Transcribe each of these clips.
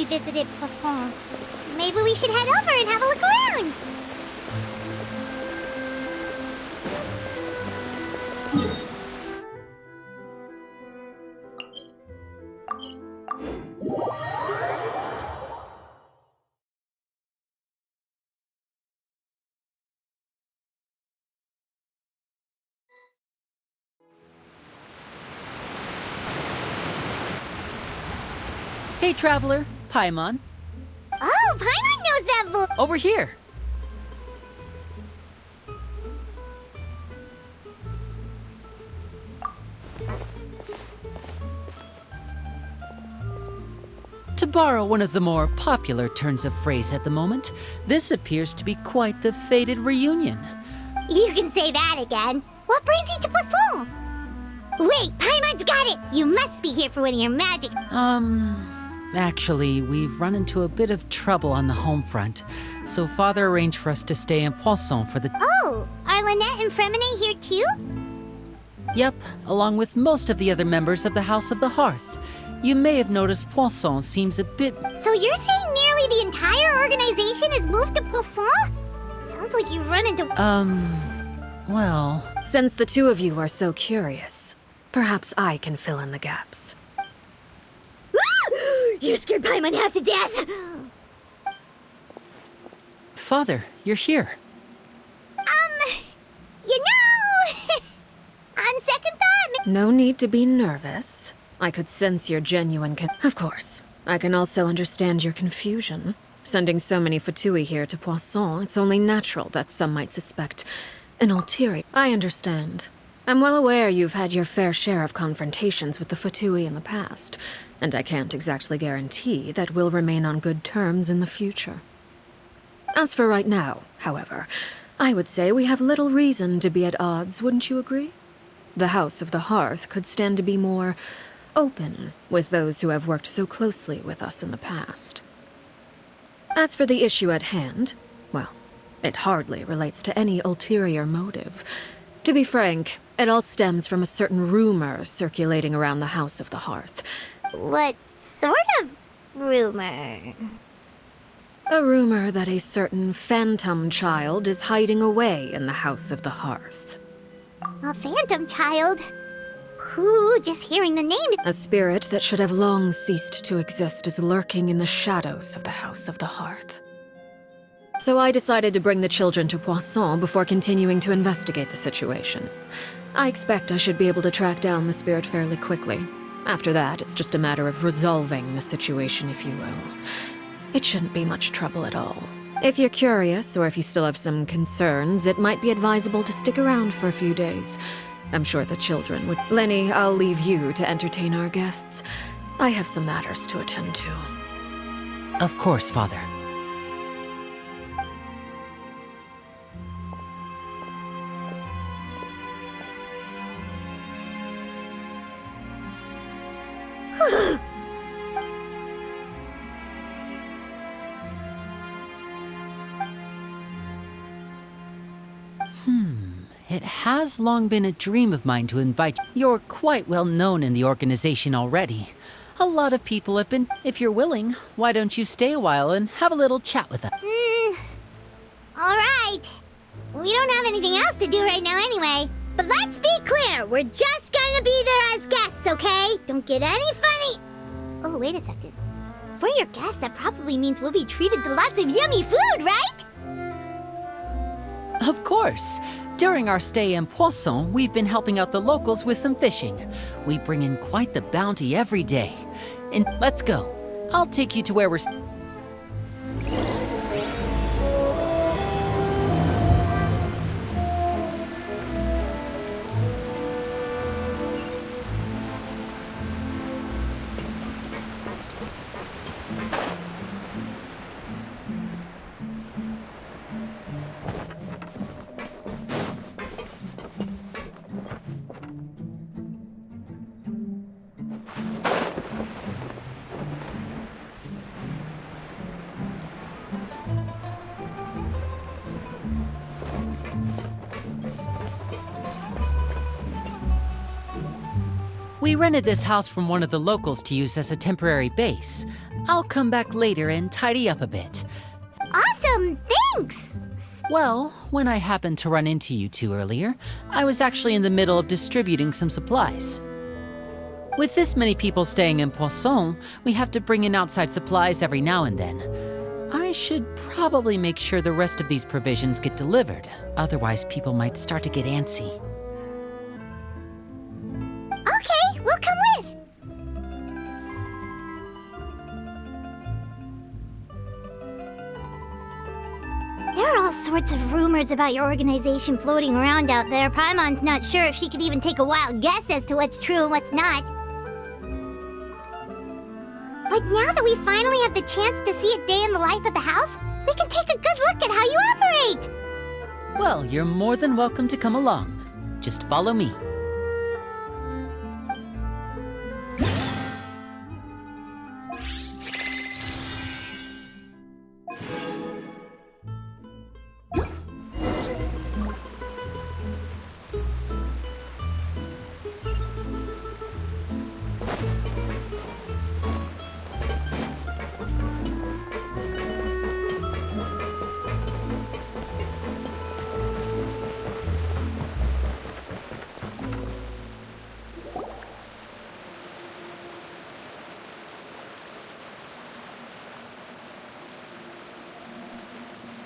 we visited Poisson. Maybe we should head over and have a look around. Hey, traveler. Paimon. Oh, Paimon knows that voice. Over here. To borrow one of the more popular turns of phrase at the moment, this appears to be quite the fated reunion. You can say that again. What brings you to Poisson? Wait, Paimon's got it! You must be here for one of your magic... Actually, we've run into a bit of trouble on the home front, so Father arranged for us to stay in Poisson for the... Oh, are Lynette and Fremine here too? Yep, along with most of the other members of the House of the Hearth. You may have noticed Poisson seems a bit... So you're saying nearly the entire organization has moved to Poisson? Sounds like you've run into... well... Since the two of you are so curious, perhaps I can fill in the gaps. You scared Paimon half to death! Father, you're here. You know... on second thought... No need to be nervous. I could sense your genuine Of course, I can also understand your confusion. Sending so many Fatui here to Poisson, it's only natural that some might suspect an ulterior... I understand. I'm well aware you've had your fair share of confrontations with the Fatui in the past, and I can't exactly guarantee that we'll remain on good terms in the future. As for right now, however, I would say we have little reason to be at odds, wouldn't you agree? The House of the Hearth could stand to be more open with those who have worked so closely with us in the past. As for the issue at hand, well, it hardly relates to any ulterior motive. To be frank, it all stems from a certain rumor circulating around the House of the Hearth. What sort of rumor? A rumor that a certain phantom child is hiding away in the House of the Hearth. A phantom child? Ooh, just hearing the name... A spirit that should have long ceased to exist is lurking in the shadows of the House of the Hearth. So I decided to bring the children to Poisson before continuing to investigate the situation. I expect I should be able to track down the spirit fairly quickly. After that, it's just a matter of resolving the situation, if you will. It shouldn't be much trouble at all. If you're curious, or if you still have some concerns, it might be advisable to stick around for a few days. I'm sure the children would... Lenny, I'll leave you to entertain our guests. I have some matters to attend to. Of course, Father. It has long been a dream of mine to invite you. You're quite well known in the organization already. A lot of people have been... If you're willing, why don't you stay a while and have a little chat with us? Alright. We don't have anything else to do right now anyway. But let's be clear, we're just gonna be there as guests, okay? Don't get any funny... Oh, wait a second. For your guests, that probably means we'll be treated to lots of yummy food, right? Of course. During our stay in Poisson, we've been helping out the locals with some fishing. We bring in quite the bounty every day. And let's go. I'll take you to where we're... We rented this house from one of the locals to use as a temporary base. I'll come back later and tidy up a bit. Awesome, thanks! Well, when I happened to run into you two earlier, I was actually in the middle of distributing some supplies. With this many people staying in Poisson, we have to bring in outside supplies every now and then. I should probably make sure the rest of these provisions get delivered, otherwise people might start to get antsy. Okay, we'll come with! There are all sorts of rumors about your organization floating around out there. Paimon's not sure if she could even take a wild guess as to what's true and what's not. But now that we finally have the chance to see a day in the life of the house, we can take a good look at how you operate! Well, you're more than welcome to come along. Just follow me.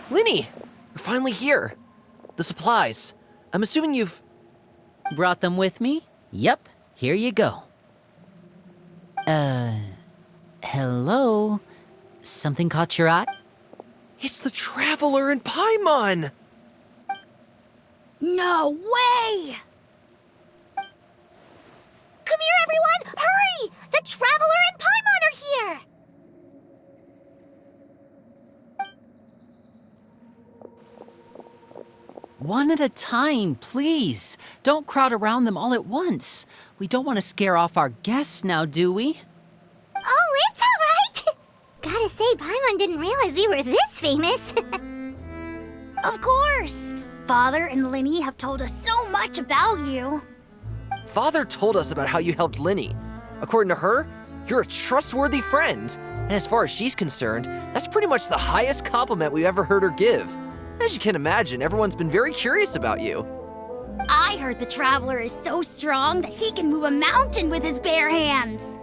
Linny! You're finally here. The supplies. I'm assuming you've... Brought them with me? Yep, here you go. Hello? Something caught your eye? It's the Traveler in Paimon! No way! Come here, everyone! Hurry! The Traveler and Paimon are here! One at a time, please. Don't crowd around them all at once. We don't want to scare off our guests now, do we? Oh, it's all right! Gotta say, Paimon didn't realize we were this famous. Of course! Father and Linny have told us so much about you. Father told us about how you helped Linny. According to her, you're a trustworthy friend. And as far as she's concerned, that's pretty much the highest compliment we've ever heard her give. As you can imagine, everyone's been very curious about you. I heard the Traveler is so strong that he can move a mountain with his bare hands.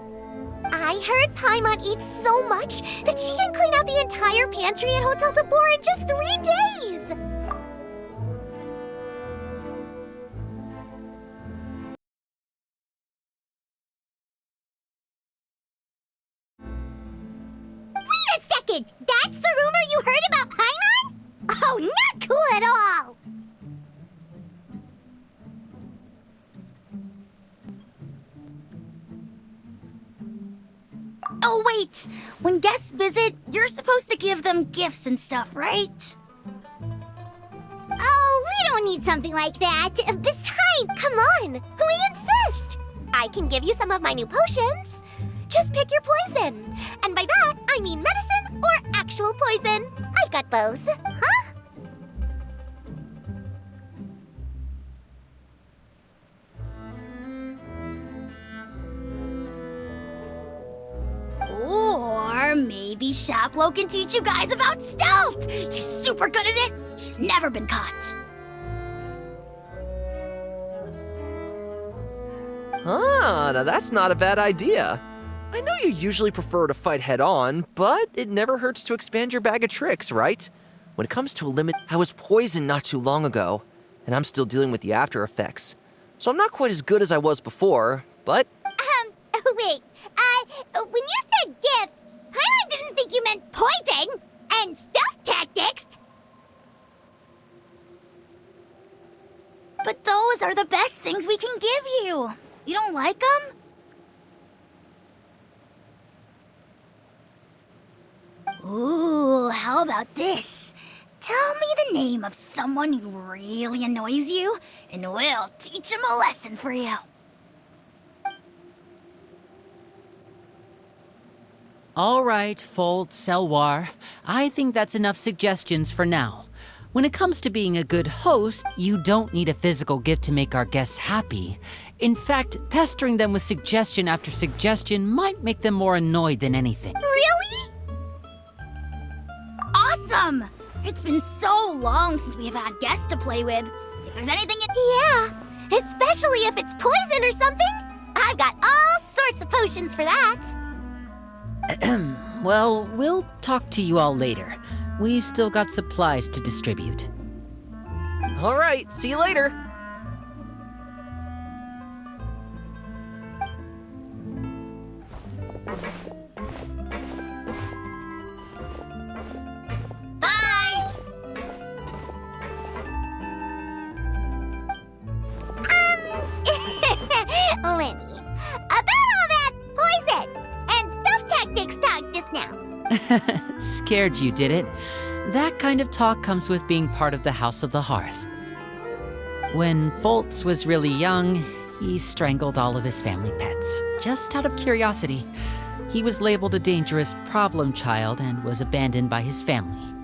I heard Paimon eats so much that she can clean out the entire pantry at Hotel Tabor in just 3 days! Wait a second! That's the rumor you heard about Paimon? Oh, not cool at all! Oh, wait! When guests visit, you're supposed to give them gifts and stuff, right? Oh, we don't need something like that. Besides, come on, we insist. I can give you some of my new potions. Just pick your poison. And by that, I mean medicine or actual poison. I've got both. Huh? Or maybe Shaplo can teach you guys about stealth! He's super good at it! He's never been caught! Ah, now that's not a bad idea. I know you usually prefer to fight head-on, but it never hurts to expand your bag of tricks, right? When it comes to a limit, I was poisoned not too long ago, and I'm still dealing with the after effects. So I'm not quite as good as I was before, but... Wait, when you said gifts, Paimon didn't think you meant poison and stealth tactics. But those are the best things we can give you! You don't like them? Ooh, how about this? Tell me the name of someone who really annoys you, and we'll teach him a lesson for you. All right, Fold, Selwar. I think that's enough suggestions for now. When it comes to being a good host, you don't need a physical gift to make our guests happy. In fact, pestering them with suggestion after suggestion might make them more annoyed than anything. Really? awesome! It's been so long since we've had guests to play with. If there's anything Yeah, especially if it's poison or something. I've got all sorts of potions for that. Well, we'll talk to you all later. We've still got supplies to distribute. All right, see you later. Bye! Lenny, about all that poison and stuff tactics talk just now. Scared you, did it? That kind of talk comes with being part of the House of the Hearth. When Foltz was really young, he strangled all of his family pets, just out of curiosity. He was labeled a dangerous problem child and was abandoned by his family.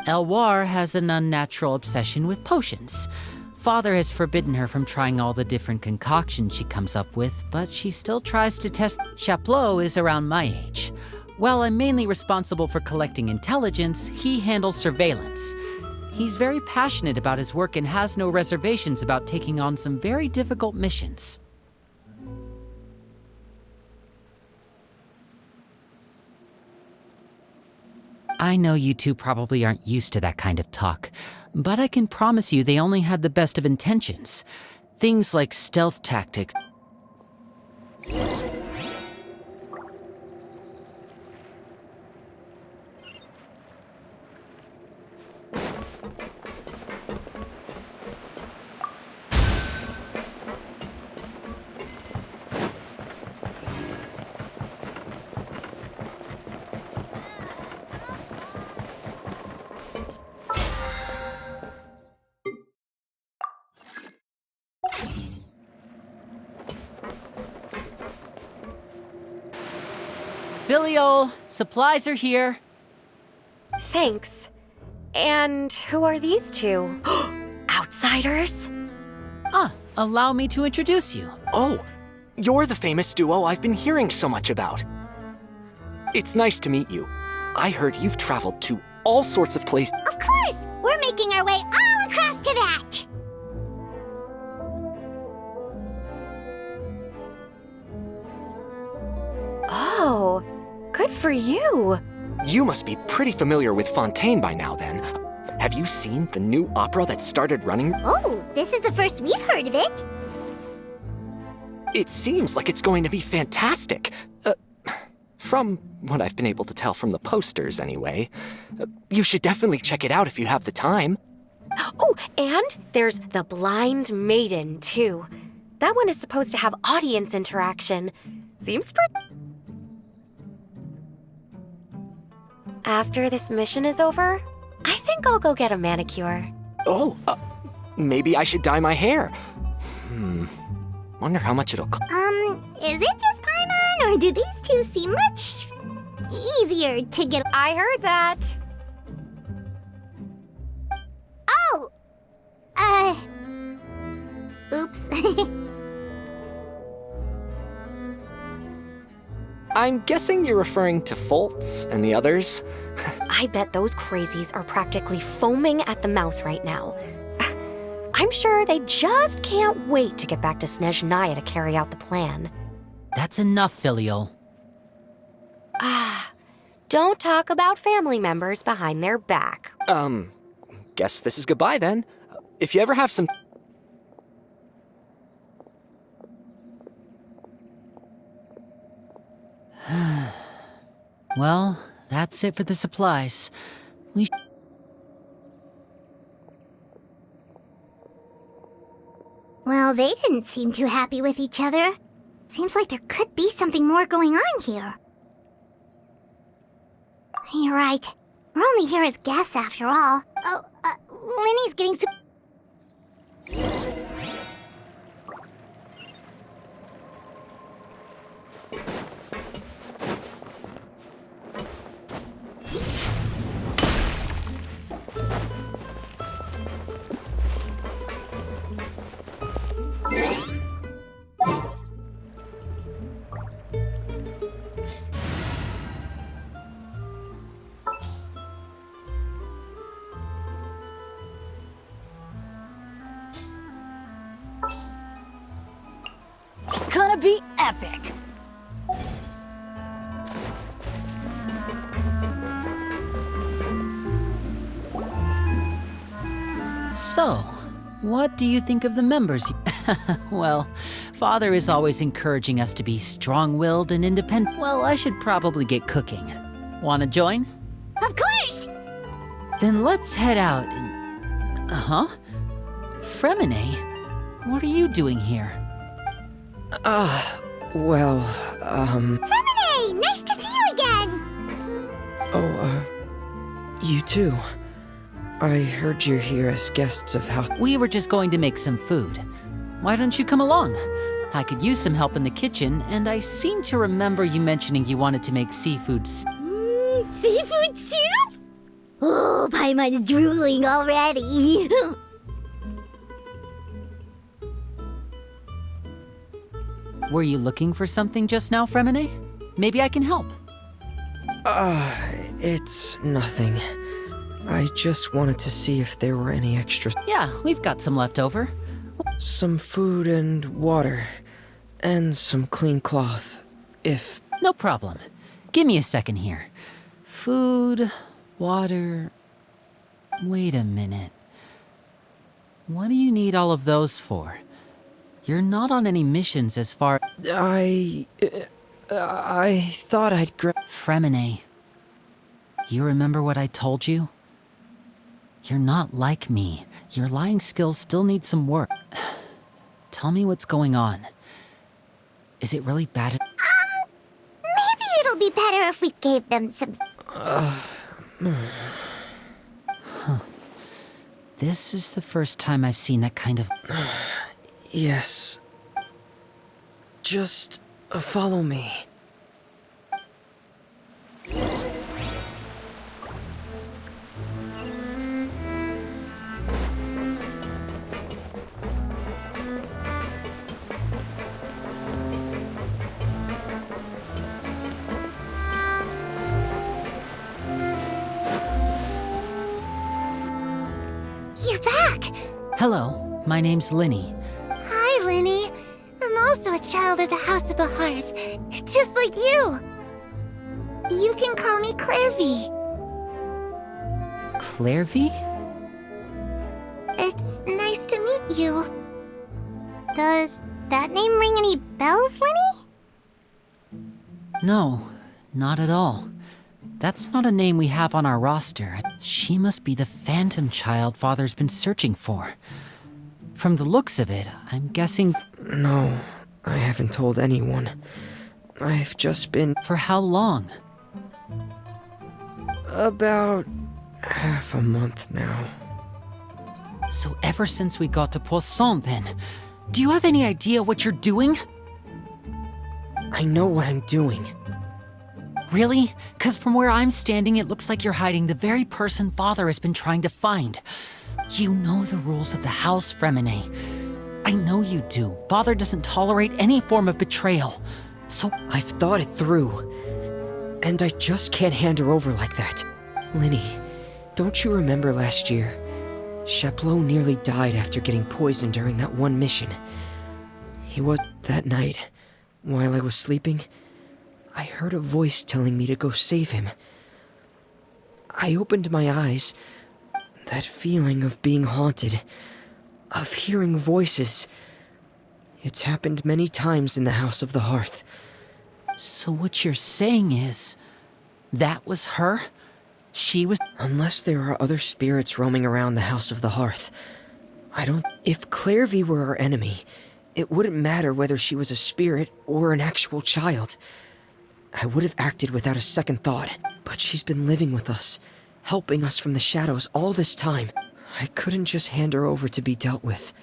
Elwar has an unnatural obsession with potions. Father has forbidden her from trying all the different concoctions she comes up with, but she still tries to test. Chaplot is around my age. While I'm mainly responsible for collecting intelligence, he handles surveillance. He's very passionate about his work and has no reservations about taking on some very difficult missions. I know you two probably aren't used to that kind of talk, but I can promise you they only had the best of intentions. Things like stealth tactics. Filial, supplies are here. Thanks. And who are these two? Outsiders? Allow me to introduce you. Oh, you're the famous duo I've been hearing so much about. It's nice to meet you. I heard you've traveled to all sorts of places. Of course, we're making our way all across to that. Oh, good for you. You must be pretty familiar with Fontaine by now, then. Have you seen the new opera that started running? Oh, this is the first we've heard of it. It seems like it's going to be fantastic. From what I've been able to tell from the posters, anyway. You should definitely check it out if you have the time. Oh, and there's The Blind Maiden, too. That one is supposed to have audience interaction. Seems pretty. After this mission is over, I think I'll go get a manicure. Oh, maybe I should dye my hair. Wonder how much it'll cost. Is it just Paimon, or do these two seem much easier to get? I heard that. Oh! Oops. I'm guessing you're referring to Foltz and the others. I bet those crazies are practically foaming at the mouth right now. I'm sure they just can't wait to get back to Snezhnaya to carry out the plan. That's enough, Filial. Don't talk about family members behind their back. Guess this is goodbye then. If you ever have some... Well, that's it for the supplies. Well, they didn't seem too happy with each other. Seems like there could be something more going on here. You're right. We're only here as guests after all. Oh, Linny's getting so... be epic. So, what do you think of the members? Well, Father is always encouraging us to be strong-willed and independent. Well, I should probably get cooking. Wanna join? Of course! Then let's head out and... Huh? Fremine? What are you doing here? Fremine! Nice to see you again! You too. I heard you're here as guests of house. We were just going to make some food. Why don't you come along? I could use some help in the kitchen, and I seem to remember you mentioning you wanted to make seafood Seafood soup? Oh, Paimon's drooling already. Were you looking for something just now, Fremine? Maybe I can help. It's nothing. I just wanted to see if there were any extras. Yeah, we've got some left over. Some food and water. And some clean cloth, if... No problem. Give me a second here. Food, water... Wait a minute. What do you need all of those for? You're not on any missions as far... I thought I'd grab... Fremine, you remember what I told you? You're not like me. Your lying skills still need some work. Tell me what's going on. Is it really bad? Maybe it'll be better if we gave them some... This is the first time I've seen that kind of... Yes. Just follow me. You're back! Hello, my name's Linny. Hi, Linny. I'm also a child of the House of the Hearth, just like you. You can call me Clairvy. Clairvy? It's nice to meet you. Does that name ring any bells, Linny? No, not at all. That's not a name we have on our roster. She must be the phantom child Father's been searching for. From the looks of it, I'm guessing... No, I haven't told anyone. I've just been... For how long? About half a month now. So ever since we got to Poisson, then, do you have any idea what you're doing? I know what I'm doing. Really? 'Cause from where I'm standing, it looks like you're hiding the very person Father has been trying to find. You know the rules of the house, Fremine. I know you do. Father doesn't tolerate any form of betrayal. So I've thought it through. And I just can't hand her over like that. Linny, don't you remember last year? Chaplot nearly died after getting poisoned during that one mission. He was... That night, while I was sleeping, I heard a voice telling me to go save him. I opened my eyes. That feeling of being haunted, of hearing voices. It's happened many times in the House of the Hearth. So what you're saying is... that was her? She was... Unless there are other spirits roaming around the House of the Hearth. I don't... If Clairvy were our enemy, it wouldn't matter whether she was a spirit or an actual child. I would have acted without a second thought, but she's been living with us, helping us from the shadows all this time. I couldn't just hand her over to be dealt with.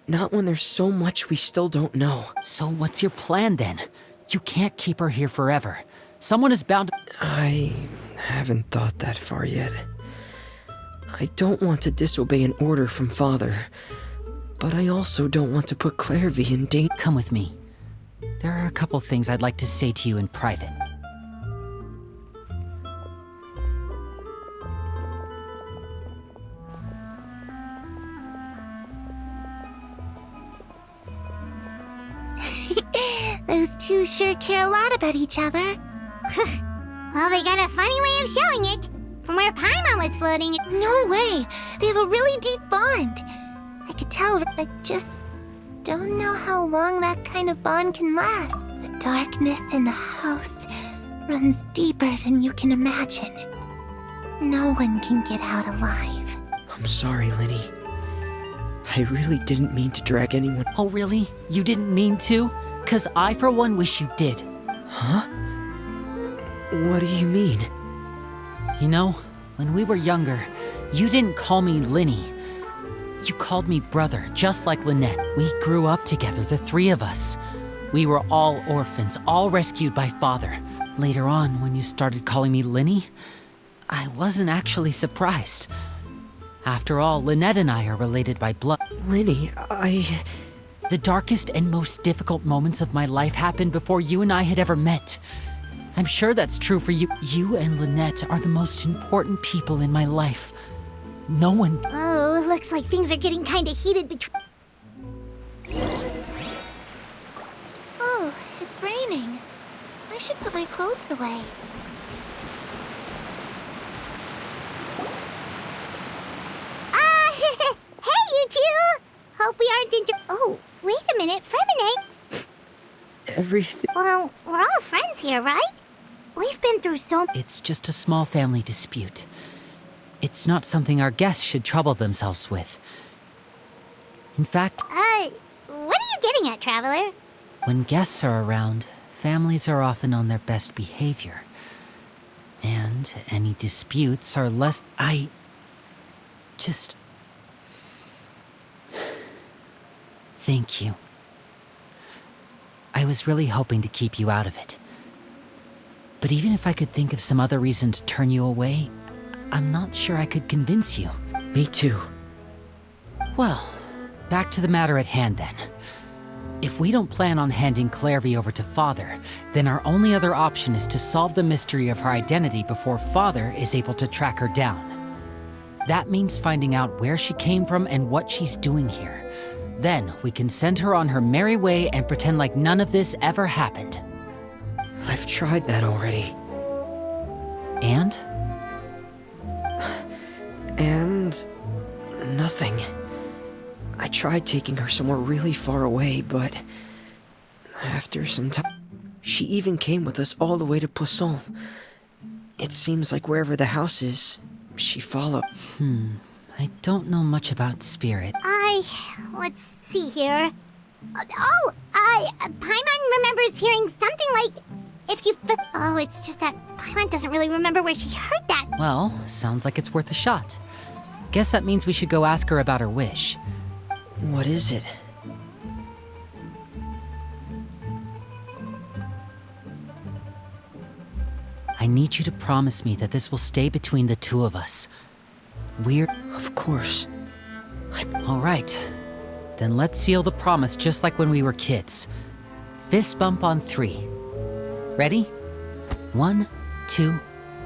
Not when there's so much we still don't know. So what's your plan then? You can't keep her here forever. Someone is bound to... I haven't thought that far yet. I don't want to disobey an order from Father, but I also don't want to put Clairvy in danger. Come with me. There are a couple things I'd like to say to you in private. Those two sure care a lot about each other. Well, they got a funny way of showing it. From where Paimon was floating. No way! They have a really deep bond. I could tell, I just don't know how long that kind of bond can last. The darkness in the house runs deeper than you can imagine. No one can get out alive. I'm sorry, Linny. I really didn't mean to drag anyone. Oh, really? You didn't mean to? 'Cause I, for one, wish you did. Huh? What do you mean? You know, when we were younger, you didn't call me Linny. You called me brother, just like Lynette. We grew up together, the three of us. We were all orphans, all rescued by father. Later on, when you started calling me Linny, I wasn't actually surprised. After all, Lynette and I are related by blood. Linny, The darkest and most difficult moments of my life happened before you and I had ever met. I'm sure that's true for you. You and Lynette are the most important people in my life. No one... Oh, looks like things are getting kinda heated between... Oh, it's raining. I should put my clothes away. Hey, you two! Hope we aren't Oh, wait a minute, Fremine! everything... Well, we're all friends here, right? We've been through so... It's just a small family dispute. It's not something our guests should trouble themselves with. In fact, what are you getting at, Traveler? when guests are around, families are often on their best behavior. And any disputes are less... Thank you. I was really hoping to keep you out of it. But even if I could think of some other reason to turn you away, I'm not sure I could convince you. Me too. Well, back to the matter at hand then. If we don't plan on handing Clairvy over to Father, then our only other option is to solve the mystery of her identity before Father is able to track her down. That means finding out where she came from and what she's doing here. Then we can send her on her merry way and pretend like none of this ever happened. I've tried that already. And? And... nothing. I tried taking her somewhere really far away, but... after some time... She even came with us all the way to Poisson. It seems like wherever the house is, she followed. I don't know much about Spirit. Let's see here. Paimon remembers hearing something like, if you... Oh, it's just that Paimon doesn't really remember where she heard that. Well, sounds like it's worth a shot. Guess that means we should go ask her about her wish. What is it? I need you to promise me that this will stay between the two of us. Of course. All right. Then let's seal the promise just like when we were kids. Fist bump on 3. Ready? 1, 2,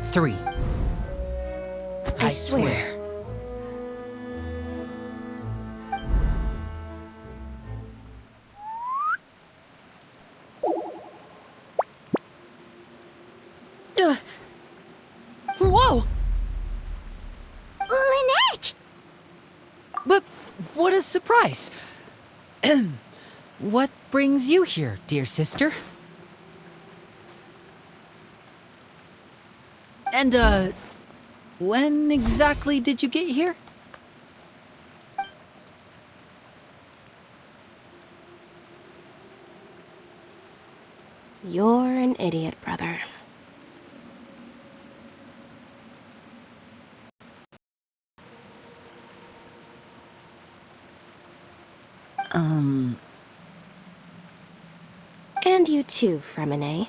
3. I swear. Whoa! Lynette! But what a surprise! What brings you here, dear sister? And, when exactly did you get here? You're an idiot, brother. And you too, Fremine.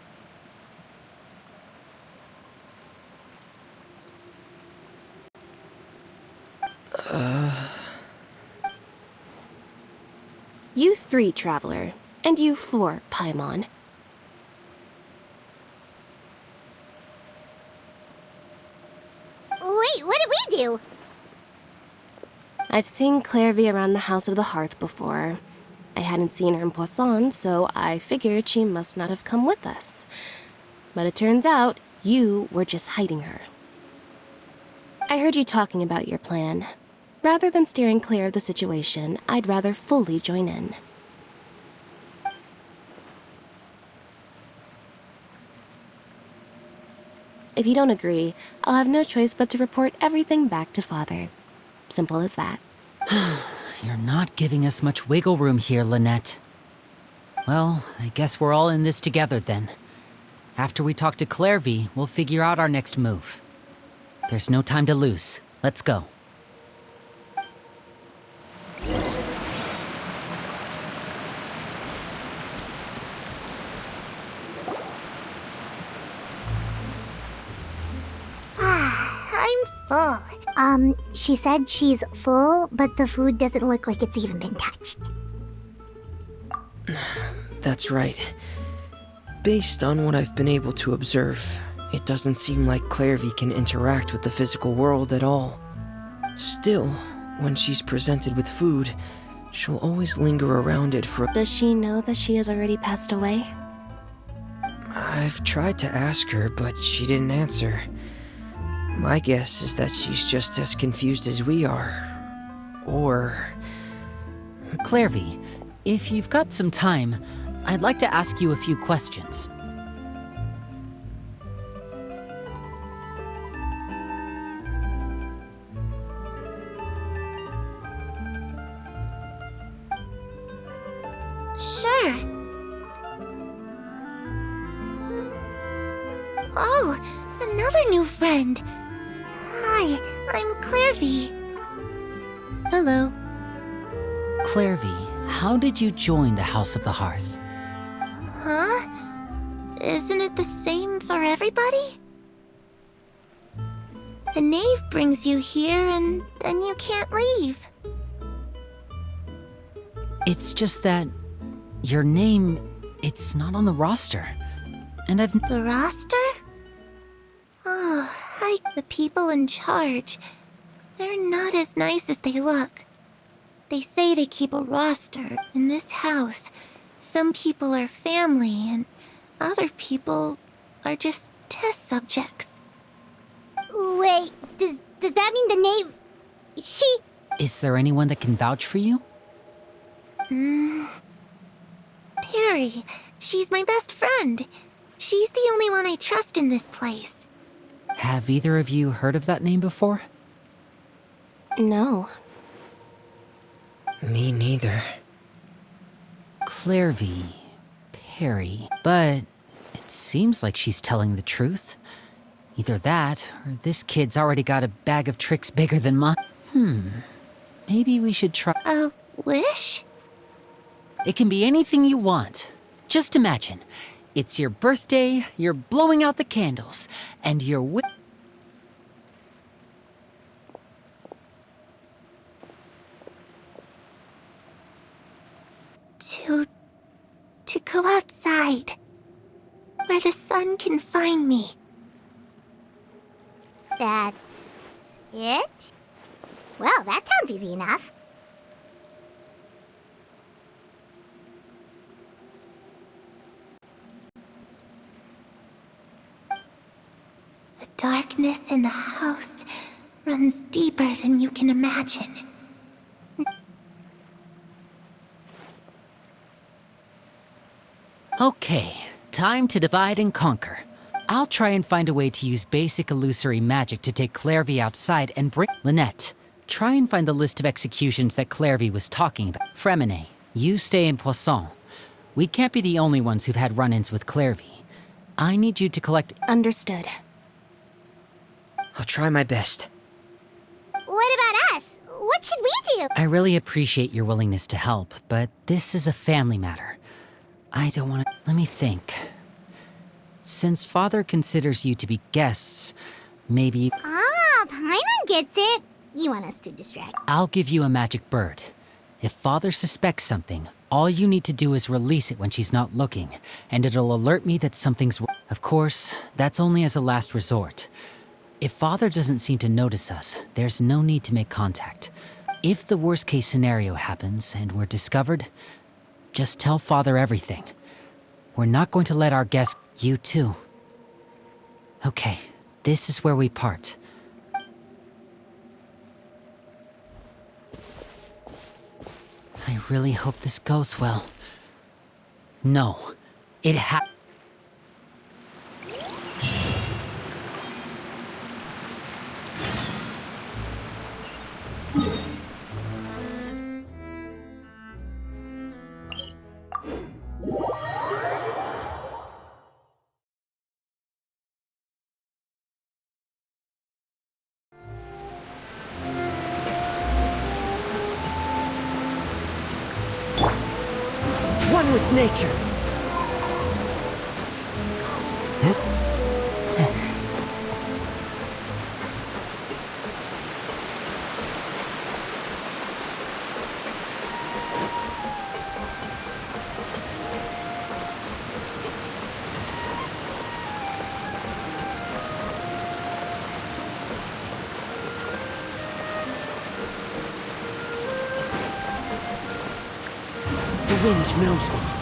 You 3, Traveler. And you 4, Paimon. Wait, what did we do? I've seen Clairvy around the House of the Hearth before, I hadn't seen her in Poisson, so I figured she must not have come with us. But it turns out you were just hiding her. I heard you talking about your plan. Rather than steering clear of the situation, I'd rather fully join in. If you don't agree, I'll have no choice but to report everything back to Father. Simple as that. You're not giving us much wiggle room here, Lynette. Well, I guess we're all in this together then. After we talk to Clairvy, we'll figure out our next move. There's no time to lose. Let's go. I'm full. She said she's full, but the food doesn't look like it's even been touched. That's right. Based on what I've been able to observe, it doesn't seem like Clairvy can interact with the physical world at all. Still, when she's presented with food, she'll always linger around it for... Does she know that she has already passed away? I've tried to ask her, but she didn't answer. My guess is that she's just as confused as we are. Or... Clairvy, if you've got some time, I'd like to ask you a few questions. Sure. Oh, another new friend. Hi, I'm Clairvy. Hello. Clairvy, how did you join the House of the Hearth? Huh? Isn't it the same for everybody? The knave brings you here and then you can't leave. It's just that your name, it's not on the roster. And I've... The roster? Oh, hi. The people in charge. They're not as nice as they look. They say they keep a roster. In this house, some people are family and other people are just test subjects. Wait, does that mean the knave... She... Is there anyone that can vouch for you? Perry. She's my best friend. She's the only one I trust in this place. Have either of you heard of that name before? No. Me neither. Clairvy, Perry, but it seems like she's telling the truth. Either that, or this kid's already got a bag of tricks bigger than mine. Maybe we should try... A wish? It can be anything you want. Just imagine, it's your birthday, you're blowing out the candles, and you're To go outside, where the sun can find me. That's it? Well, that sounds easy enough. The darkness in the house runs deeper than you can imagine. Okay, time to divide and conquer. I'll try and find a way to use basic illusory magic to take Clairvy outside and bring... Lynette, try and find the list of executions that Clairvy was talking about. Fremine, you stay in Poisson. We can't be the only ones who've had run-ins with Clairvy. I need you to collect... Understood. I'll try my best. What about us? What should we do? I really appreciate your willingness to help, but this is a family matter. I don't want to... Let me think. Since Father considers you to be guests, maybe... Ah, Paimon gets it. You want us to distract. I'll give you a magic bird. If Father suspects something, all you need to do is release it when she's not looking, and it'll alert me that something's wrong. Of course, that's only as a last resort. If Father doesn't seem to notice us, there's no need to make contact. If the worst-case scenario happens and we're discovered, Just tell Father everything. We're not going to let our guests... You too. Okay, this is where we part. I really hope this goes well. No, it One with nature. The wind knows me.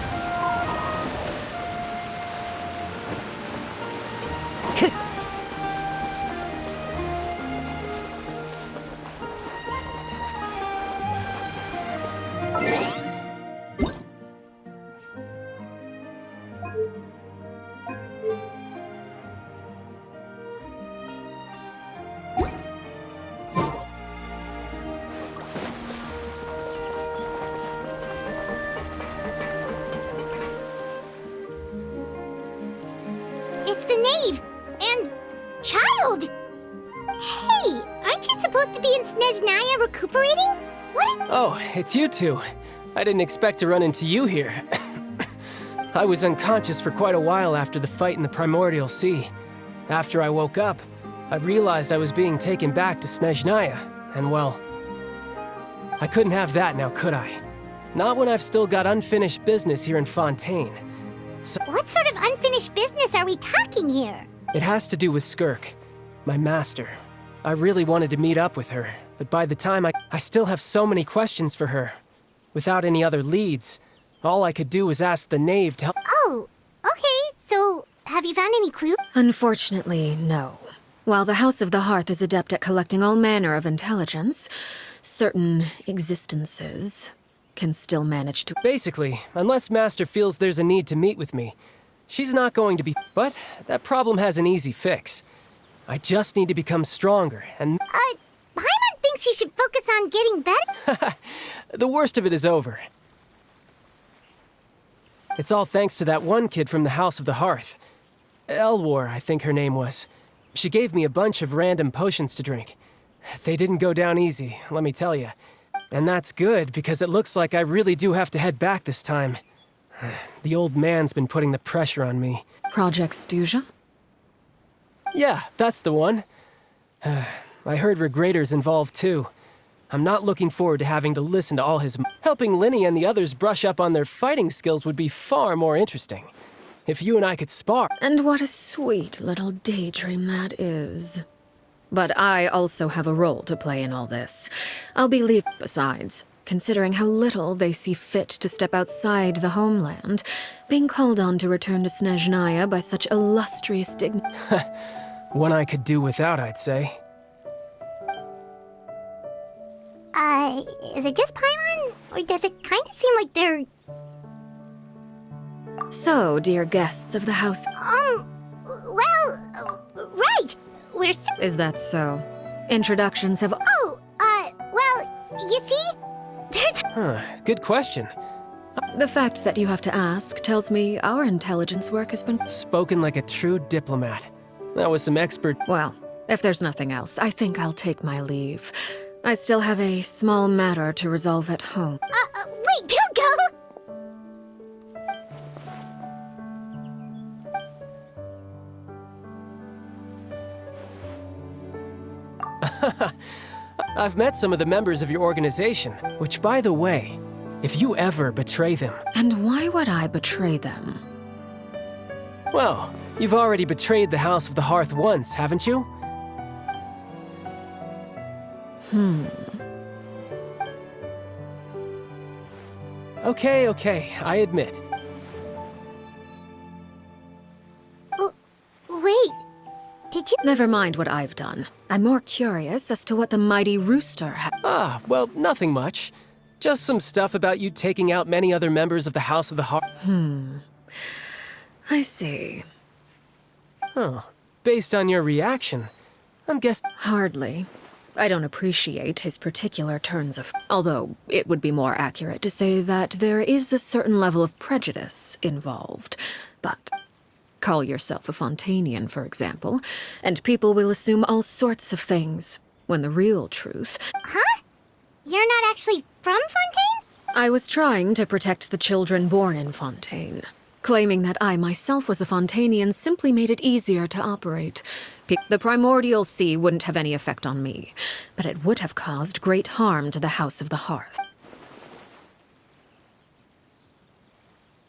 It's the knave! And... child! Hey, aren't you supposed to be in Snezhnaya recuperating? Oh, it's you two. I didn't expect to run into you here. I was unconscious for quite a while after the fight in the Primordial Sea. After I woke up, I realized I was being taken back to Snezhnaya, and well... I couldn't have that now, could I? Not when I've still got unfinished business here in Fontaine. So What sort of unfinished business are we talking here? it has to do with Skirk, my master. I really wanted to meet up with her, but by the time I still have so many questions for her. Without any other leads, all I could do was ask the knave to help. Oh, okay, so have you found any clues? Unfortunately, no. While the House of the Hearth is adept at collecting all manner of intelligence, certain existences can still manage to... Basically, unless Master feels there's a need to meet with me, she's not going to be... But that problem has an easy fix. I just need to become stronger, and... Paimon thinks you should focus on getting better. the worst of it is over. It's all thanks to that one kid from the House of the Hearth. Elwar, I think her name was. She gave me a bunch of random potions to drink. They didn't go down easy, let me tell you. And that's good, because it looks like I really do have to head back this time. The old man's been putting the pressure on me. Project Stuja? Yeah, that's the one. I heard Regrador's involved too. I'm not looking forward to having to listen to all his... Helping Linny and the others brush up on their fighting skills would be far more interesting. If you and I could spar... And what a sweet little daydream that is. But I also have a role to play in all this. I'll be leaving. Besides, considering how little they see fit to step outside the homeland, being called on to return to Snezhnaya by such illustrious dignity... One I could do without, I'd say. Is it just Paimon? Or does it kind of seem like they're... So, dear guests of the house... right! We're Is that so? Introductions have... you see? There's... Good question. The fact that you have to ask tells me our intelligence work has been... Spoken like a true diplomat. That was some expert... Well, if there's nothing else, I think I'll take my leave. I still have a small matter to resolve at home. wait, don't go! I've met some of the members of your organization, which, by the way, if you ever betray them... And why would I betray them? Well, you've already betrayed the House of the Hearth once, haven't you? Okay, I admit. Wait. Did you... Never mind what I've done. I'm more curious as to what the mighty rooster Well, nothing much. Just some stuff about you taking out many other members of the House of the Heart. I see. Oh, based on your reaction, I'm guessing... Hardly. I don't appreciate his particular turns of... Although, it would be more accurate to say that there is a certain level of prejudice involved. But... Call yourself a Fontanian, for example, and people will assume all sorts of things, when the real truth... Huh? You're not actually from Fontaine? I was trying to protect the children born in Fontaine. Claiming that I myself was a Fontanian simply made it easier to operate. The primordial sea wouldn't have any effect on me, but it would have caused great harm to the House of the Hearth.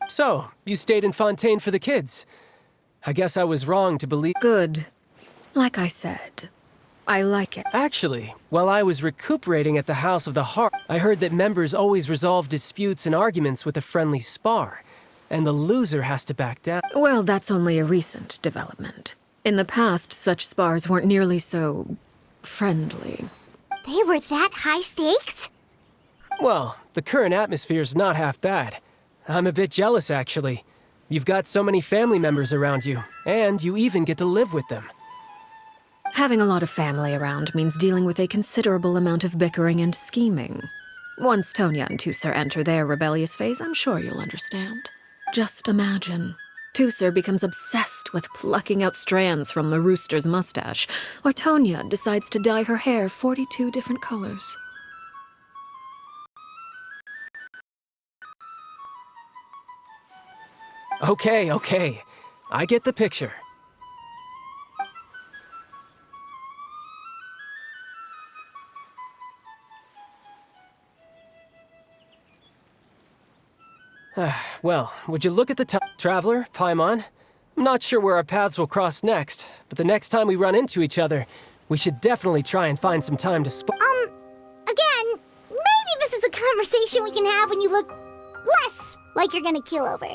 So, you stayed in Fontaine for the kids. I guess I was wrong to believe... Good. Like I said, I like it. Actually, while I was recuperating at the House of the Heart, I heard that members always resolve disputes and arguments with a friendly spar, and the loser has to back down. Well, that's only a recent development. In the past, such spars weren't nearly so... friendly. They were that high stakes? Well, the current atmosphere's not half bad. I'm a bit jealous, actually. You've got so many family members around you, and you even get to live with them. Having a lot of family around means dealing with a considerable amount of bickering and scheming. Once Tonya and Tusser enter their rebellious phase, I'm sure you'll understand. Just imagine. Tusser becomes obsessed with plucking out strands from the rooster's mustache, or Tonya decides to dye her hair 42 different colors. Okay. I get the picture. Well, would you look at the Traveler, Paimon? I'm not sure where our paths will cross next, but the next time we run into each other, we should definitely try and find some time to Again, maybe this is a conversation we can have when you look less like you're gonna keel over.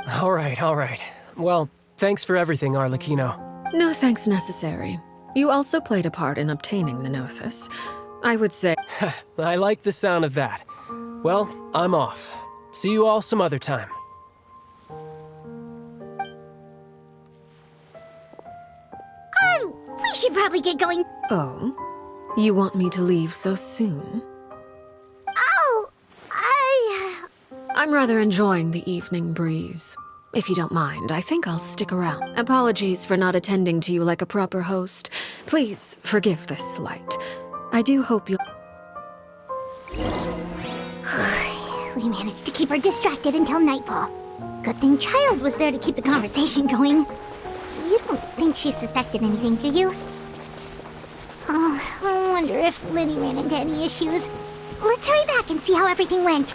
All right. Well, thanks for everything, Arлекino. No thanks necessary. You also played a part in obtaining the Gnosis. I would say... I like the sound of that. Well, I'm off. See you all some other time. We should probably get going. Oh? You want me to leave so soon? Oh, I'm rather enjoying the evening breeze. If you don't mind, I think I'll stick around. Apologies for not attending to you like a proper host. Please forgive this slight. I do hope you'll... We managed to keep her distracted until nightfall. Good thing Child was there to keep the conversation going. You don't think she suspected anything, do you? Oh, I wonder if Liddy ran into any issues. Let's hurry back and see how everything went.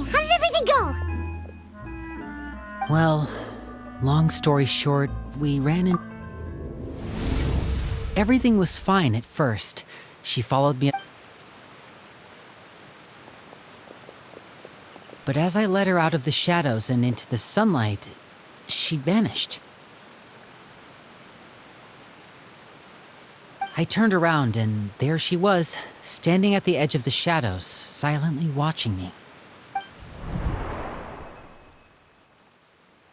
How did everything go? Well, long story short, we ran in... Everything was fine at first. She followed me... But as I led her out of the shadows and into the sunlight, she vanished. I turned around and there she was, standing at the edge of the shadows, silently watching me.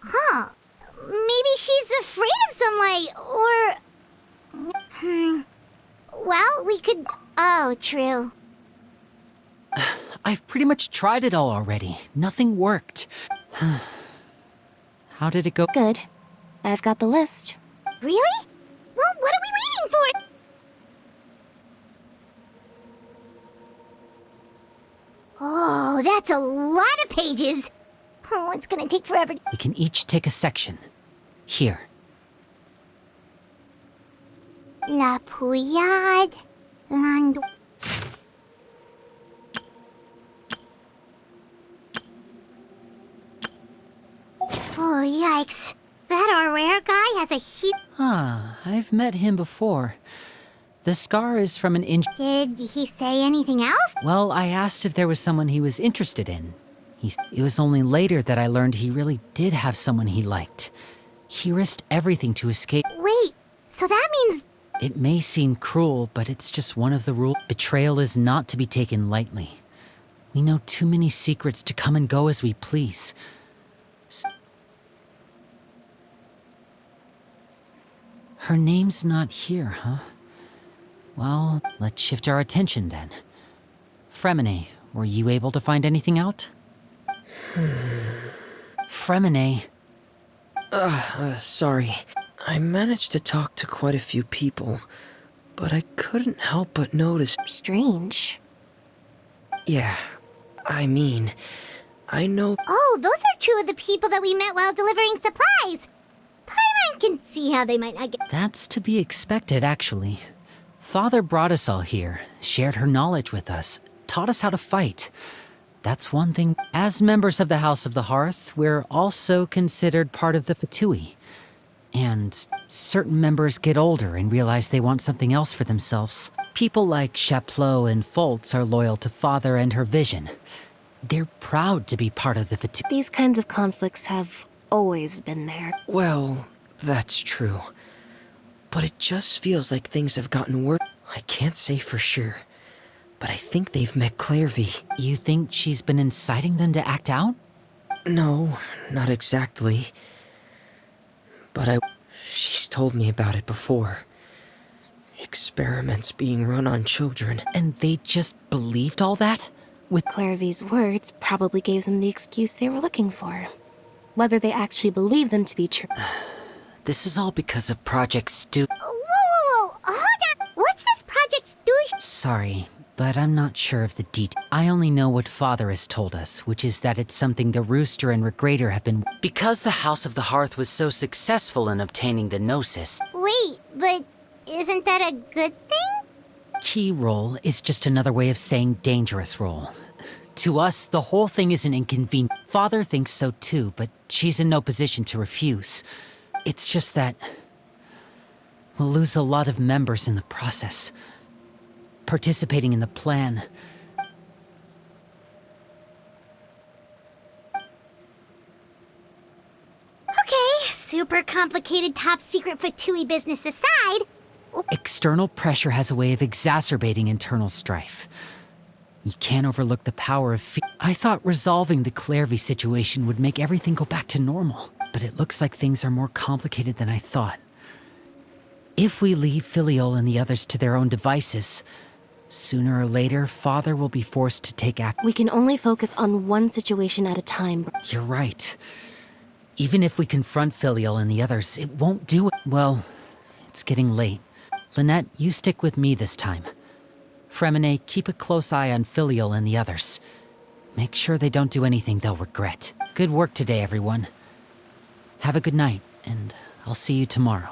Huh. Maybe she's afraid of sunlight, or... Well, we could... Oh, true. I've pretty much tried it all already. Nothing worked. How did it go? Good. I've got the list. Really? Well, what are we waiting for? Oh, that's a lot of pages. Oh, it's gonna take forever. We can each take a section. Here. La Puyade, Land. Oh, yikes. That our rare guy has a huge... Ah, I've met him before. The scar is from an injury. Did he say anything else? Well, I asked if there was someone he was interested in. It was only later that I learned he really did have someone he liked. He risked everything to escape. Wait, so that means... It may seem cruel, but it's just one of the rules. Betrayal is not to be taken lightly. We know too many secrets to come and go as we please. Her name's not here, huh? Well, let's shift our attention then. Fremine, were you able to find anything out? Fremine. Sorry. I managed to talk to quite a few people, but I couldn't help but notice... Strange. Yeah, I mean, I know... Oh, those are two of the people that we met while delivering supplies. Paimon can see how they might not get... That's to be expected, actually. Father brought us all here, shared her knowledge with us, taught us how to fight. That's one thing. As members of the House of the Hearth, we're also considered part of the Fatui. And certain members get older and realize they want something else for themselves. People like Chaplot and Foltz are loyal to Father and her vision. They're proud to be part of the Fatui. These kinds of conflicts have always been there. Well, that's true. But it just feels like things have gotten worse. I can't say for sure, but I think they've met Clairvy. You think she's been inciting them to act out? No, not exactly. But she's told me about it before. Experiments being run on children. And they just believed all that? With Clairvy's words probably gave them the excuse they were looking for. Whether they actually believe them to be true. This is all because of Project Stu... Whoa, hold on. What's this Project Stoosh? Sorry, but I'm not sure of the details. I only know what Father has told us, which is that it's something the Rooster and Regrator have been... Because the House of the Hearth was so successful in obtaining the Gnosis... Wait, but isn't that a good thing? Key role is just another way of saying dangerous role. To us, the whole thing is an inconvenience. Father thinks so too, but she's in no position to refuse. It's just that... we'll lose a lot of members in the process. Participating in the plan. Okay, super complicated top secret Fatui business aside... External pressure has a way of exacerbating internal strife. You can't overlook the power of fear. I thought resolving the Clairvy situation would make everything go back to normal, but it looks like things are more complicated than I thought. If we leave Filiol and the others to their own devices, sooner or later, Father will be forced to take action. We can only focus on one situation at a time. You're right. Even if we confront Filiol and the others, it won't do it. Well, it's getting late. Lynette, you stick with me this time. Fremine, keep a close eye on Filiol and the others. Make sure they don't do anything they'll regret. Good work today, everyone. Have a good night, and I'll see you tomorrow.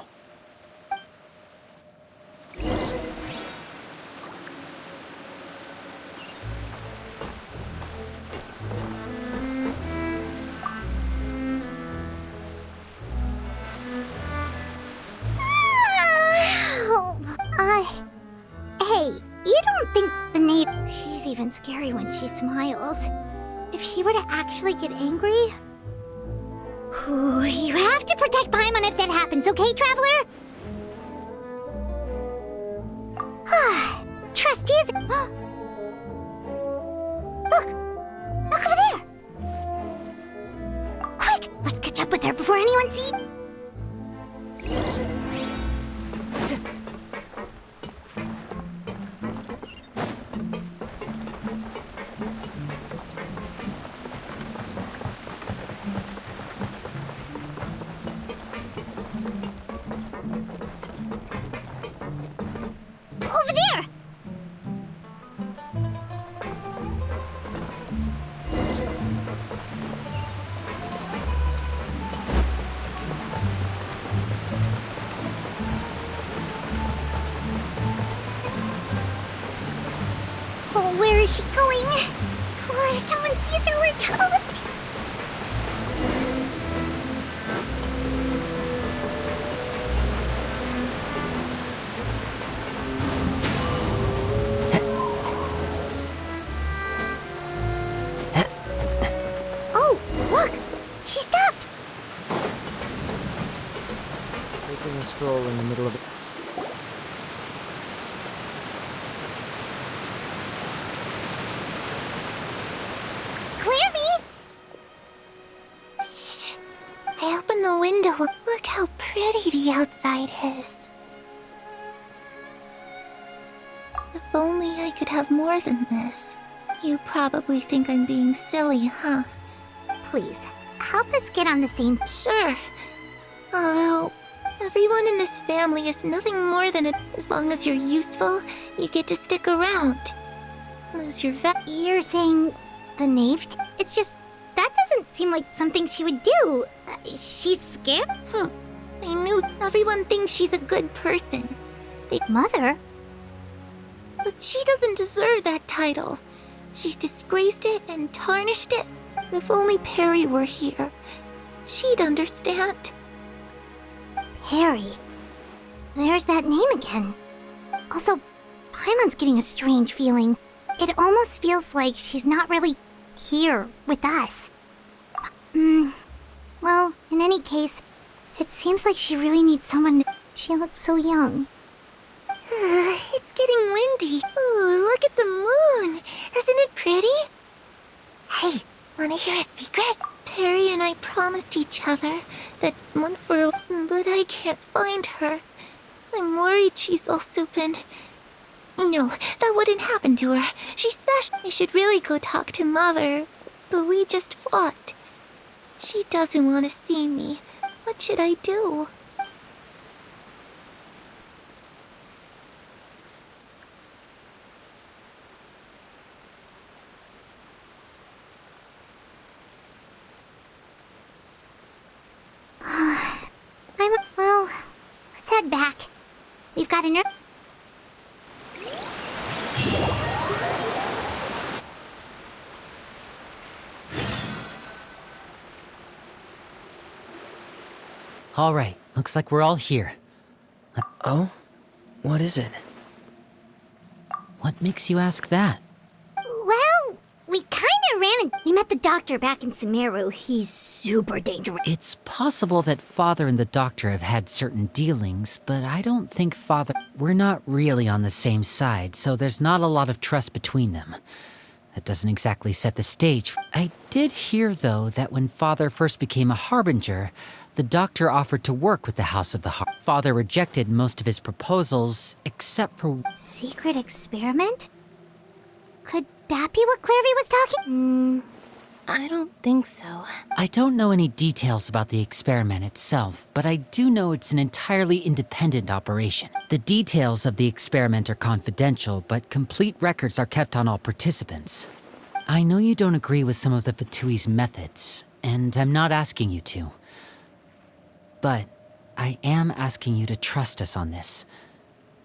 Hey, you don't think the name... She's even scary when she smiles. If she were to actually get angry... Ooh, you have to protect Paimon if that happens, okay, Traveler? Trustees... Look! Look over there! Quick, let's catch up with her before anyone sees... Where is she going? Oh, if someone sees her, we're toast. Oh, look! She stopped! Taking a stroll in the middle of it. Clairvy! Shh. I opened the window. Look how pretty the outside is. If only I could have more than this. You probably think I'm being silly, huh? Please, help us get on the same... Sure. Although, everyone in this family is nothing more than a... As long as you're useful, you get to stick around. Lose your vet... You're saying the knave? It's just... That doesn't seem like something she would do. She's scared? I knew everyone thinks she's a good person. Mother? But she doesn't deserve that title. She's disgraced it and tarnished it. If only Perry were here, she'd understand. Perry. There's that name again. Also, Paimon's getting a strange feeling. It almost feels like she's not really here with us. Well, in any case, it seems like she really needs someone. She looks so young. It's getting windy. Ooh, look at the moon. Isn't it pretty? Hey, wanna hear a secret? Perry and I promised each other that once we're... But I can't find her. I'm worried she's also been... No, that wouldn't happen to her. She's special. I should really go talk to Mother. But we just fought. She doesn't want to see me. What should I do? Well, let's head back. We've got an... All right, looks like we're all here. Oh? What is it? What makes you ask that? Well, we kinda we met the doctor back in Sumeru. He's super dangerous. It's possible that Father and the Doctor have had certain dealings, but I don't think Father... We're not really on the same side, so there's not a lot of trust between them. That doesn't exactly set the stage. I did hear, though, that when Father first became a Harbinger, the Doctor offered to work with the House of the Heart. Father rejected most of his proposals, except for... Secret experiment? Could that be what Clairvy was talking? I don't think so. I don't know any details about the experiment itself, but I do know it's an entirely independent operation. The details of the experiment are confidential, but complete records are kept on all participants. I know you don't agree with some of the Fatui's methods, and I'm not asking you to. But I am asking you to trust us on this.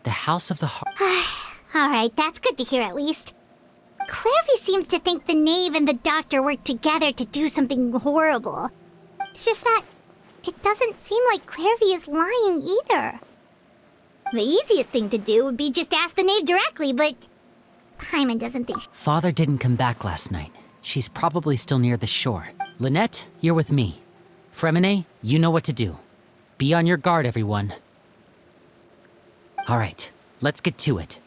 The House of the Heart... Alright, that's good to hear at least. Clairvy seems to think the Knave and the Doctor work together to do something horrible. It's just that it doesn't seem like Clairvy is lying either. The easiest thing to do would be just ask the Knave directly, but Paimon doesn't think... Father didn't come back last night. She's probably still near the shore. Lynette, you're with me. Fremine, you know what to do. Be on your guard, everyone. All right, let's get to it.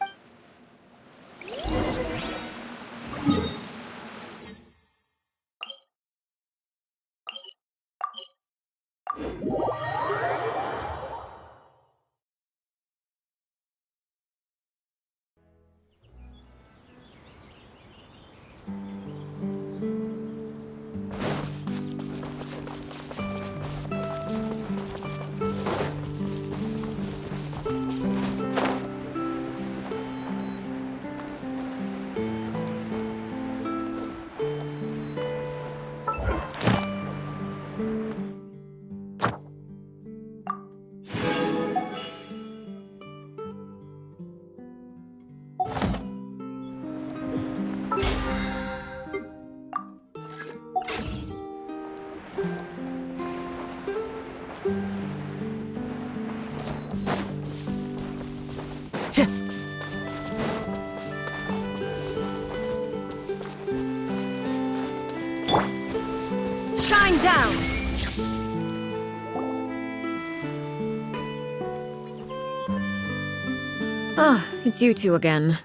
Ah, it's you two again.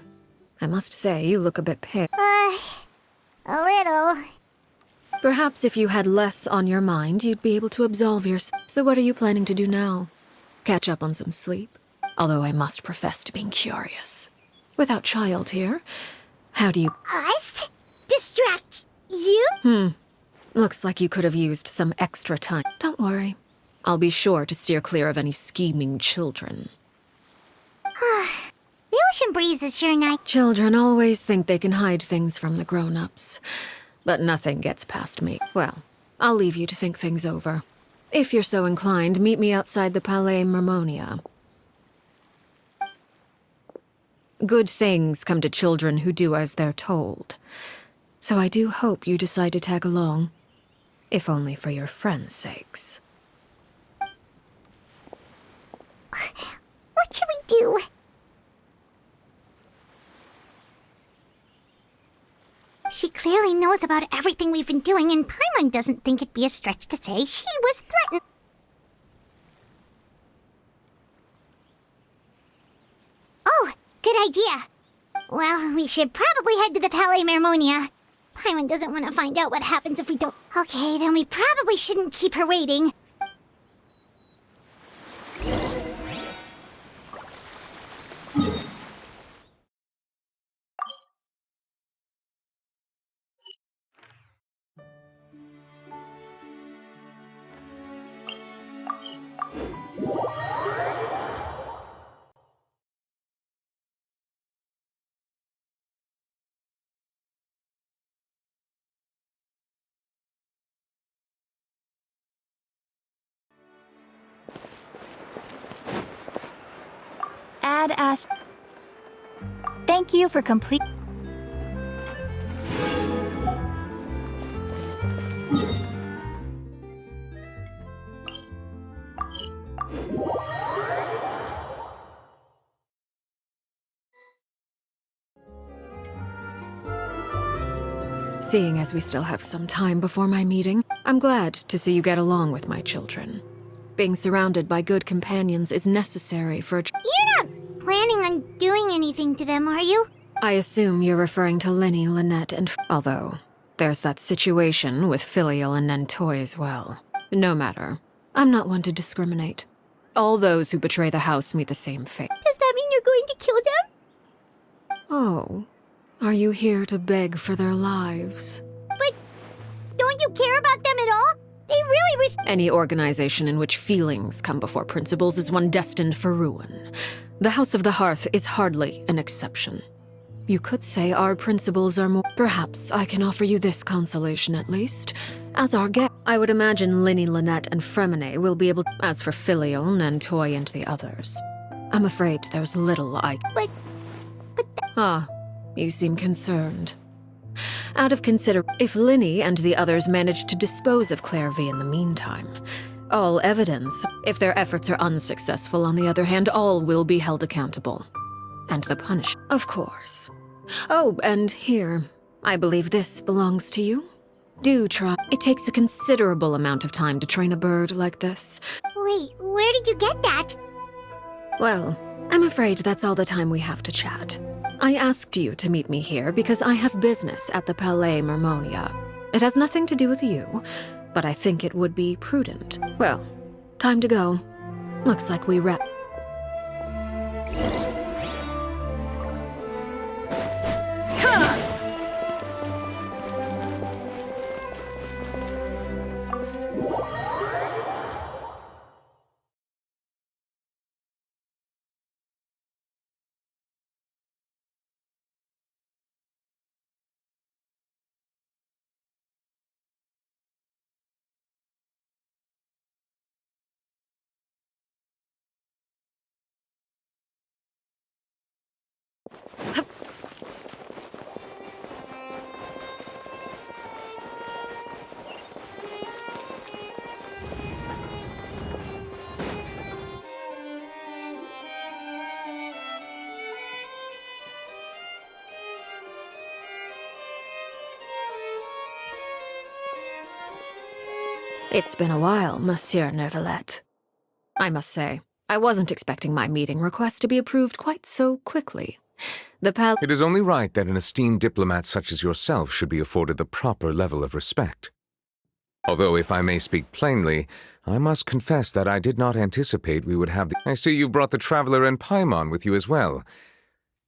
I must say, you look a bit pale. A little. Perhaps if you had less on your mind, you'd be able to absolve yourself. So what are you planning to do now? Catch up on some sleep? Although I must profess to being curious. Without child here, how do you... Us? Distract you? Looks like you could have used some extra time. Don't worry. I'll be sure to steer clear of any scheming children. The ocean breeze is sure nice. Children always think they can hide things from the grown-ups. But nothing gets past me. Well, I'll leave you to think things over. If you're so inclined, meet me outside the Palais Mermonia. Good things come to children who do as they're told. So I do hope you decide to tag along. If only for your friends' sakes. What should we do? She clearly knows about everything we've been doing, and Paimon doesn't think it'd be a stretch to say she was threatened. Oh, good idea. Well, we should probably head to the Palais Mermonia. Paimon doesn't want to find out what happens if we don't. Okay, then we probably shouldn't keep her waiting. Add Ash. Thank you for complete. Seeing as we still have some time before my meeting, I'm glad to see you get along with my children. Being surrounded by good companions is necessary for a You're not planning on doing anything to them, are you? I assume you're referring to Lenny, Lynette, and although there's that situation with Filial and Nentoy as well. No matter. I'm not one to discriminate. All those who betray the house meet the same fate. Does that mean you're going to kill them? Oh, are you here to beg for their lives? But don't you care about them at all? They really Any organization in which feelings come before principles is one destined for ruin. The House of the Hearth is hardly an exception. You could say our principles are more... Perhaps I can offer you this consolation at least. As our guest, I would imagine Linny, Lynette, and Fremine will be able... As for Filial, Nentoy, and the others, I'm afraid there's little I... But... Ah, you seem concerned. Out of if Linny and the others manage to dispose of Clairvy in the meantime, all evidence, if their efforts are unsuccessful, on the other hand, all will be held accountable. And the punish, of course. Oh, and here, I believe this belongs to you. Do try. It takes a considerable amount of time to train a bird like this. Wait, where did you get that? Well, I'm afraid that's all the time we have to chat. I asked you to meet me here because I have business at the Palais Mermonia. It has nothing to do with you, but I think it would be prudent. Well, time to go. Looks like we wrap. It's been a while, Monsieur Neuvillette. I must say, I wasn't expecting my meeting request to be approved quite so quickly. It is only right that an esteemed diplomat such as yourself should be afforded the proper level of respect. Although, if I may speak plainly, I must confess that I did not anticipate we would have I see you brought the Traveler and Paimon with you as well.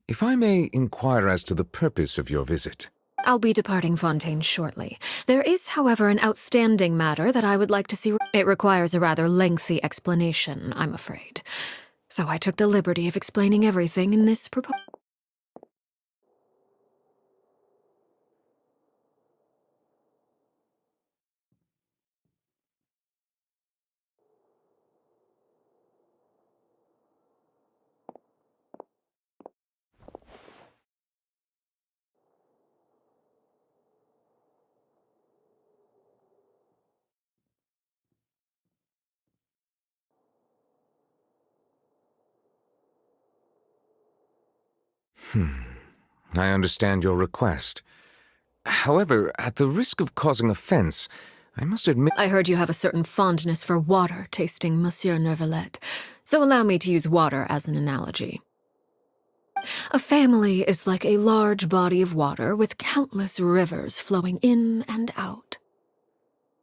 If I may inquire as to the purpose of your visit. I'll be departing Fontaine shortly. There is, however, an outstanding matter that I would like to see. It requires a rather lengthy explanation, I'm afraid. So I took the liberty of explaining everything in this proposal. I understand your request. However, at the risk of causing offense, I must admit— I heard you have a certain fondness for water tasting, Monsieur Neuvillette, so allow me to use water as an analogy. A family is like a large body of water with countless rivers flowing in and out.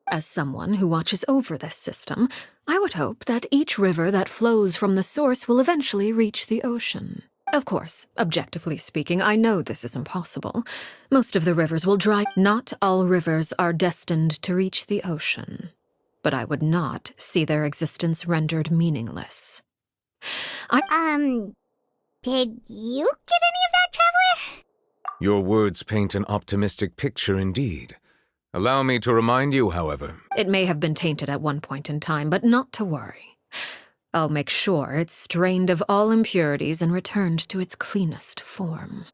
As someone who watches over this system, I would hope that each river that flows from the source will eventually reach the ocean. Of course, objectively speaking, I know this is impossible. Most of the rivers will dry. Not all rivers are destined to reach the ocean. But I would not see their existence rendered meaningless. Did you get any of that, Traveler? your words paint an optimistic picture indeed. Allow me to remind you, however— It may have been tainted at one point in time, but not to worry. I'll make sure it's strained of all impurities and returned to its cleanest form.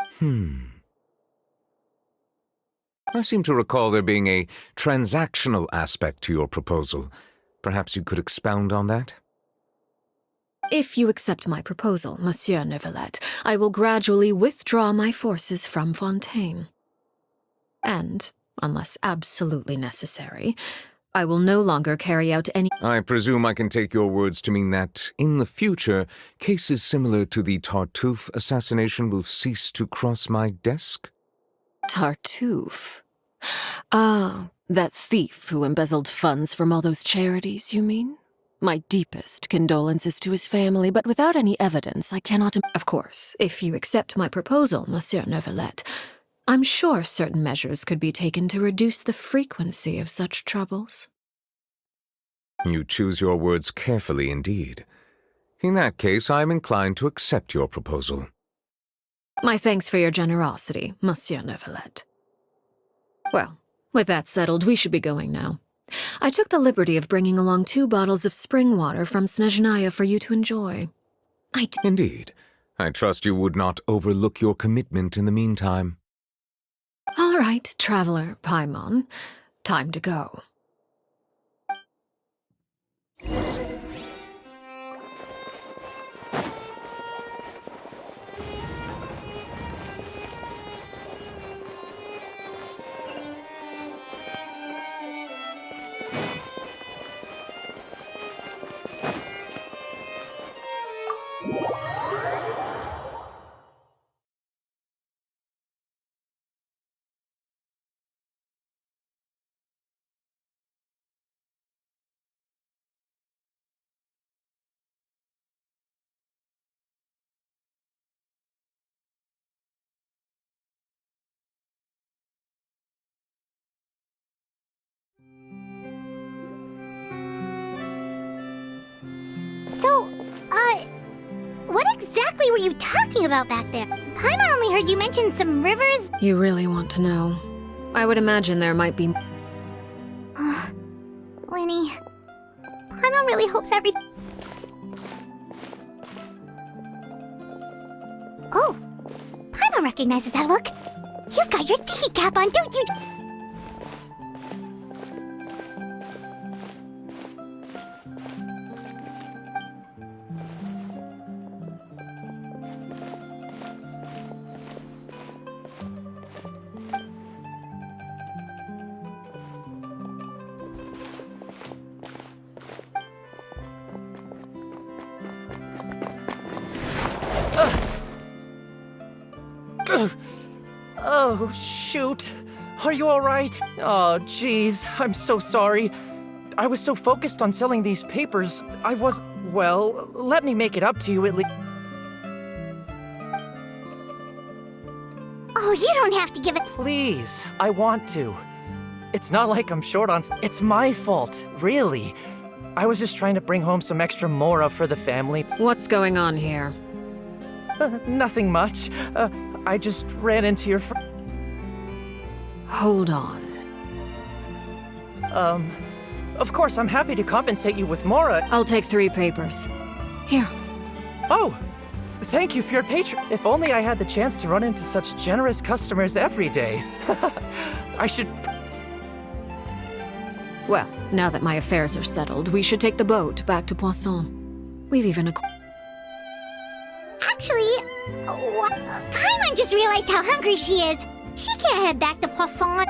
I seem to recall there being a transactional aspect to your proposal. Perhaps you could expound on that? If you accept my proposal, Monsieur Neuvillette, I will gradually withdraw my forces from Fontaine. And, unless absolutely necessary, I will no longer carry out any— I presume I can take your words to mean that, in the future, cases similar to the Tartuffe assassination will cease to cross my desk? Tartuffe? Ah, that thief who embezzled funds from all those charities, you mean? My deepest condolences to his family, but without any evidence, I cannot— Of course, if you accept my proposal, Monsieur Neuvillette, I'm sure certain measures could be taken to reduce the frequency of such troubles. You choose your words carefully indeed. In that case, I am inclined to accept your proposal. My thanks for your generosity, Monsieur Neuvillette. Well, with that settled, we should be going now. I took the liberty of bringing along 2 bottles of spring water from Snezhnaya for you to enjoy. Indeed. I trust you would not overlook your commitment in the meantime. All right, Traveler Paimon. Time to go. So, what exactly were you talking about back there? Paimon only heard you mention some rivers. You really want to know? I would imagine there might be— Lenny, Paimon really hopes everything— Oh, Paimon recognizes that look. You've got your thinking cap on, don't you? Oh, shoot. Are you alright? Oh, jeez. I'm so sorry. I was so focused on selling these papers, I was... Well, let me make it up to you at least. Oh, you don't have to give it. Please, I want to. It's not like I'm short on... It's my fault, really. I was just trying to bring home some extra mora for the family. What's going on here? Nothing much. I just ran into your friend. Hold on. Of course, I'm happy to compensate you with mora. I'll take 3 papers. Here. Oh! Thank you for your patron. If only I had the chance to run into such generous customers every day. I should... Well, now that my affairs are settled, we should take the boat back to Poisson. We've even... Actually, Paimon just realized how hungry she is. She can't head back to Poisson.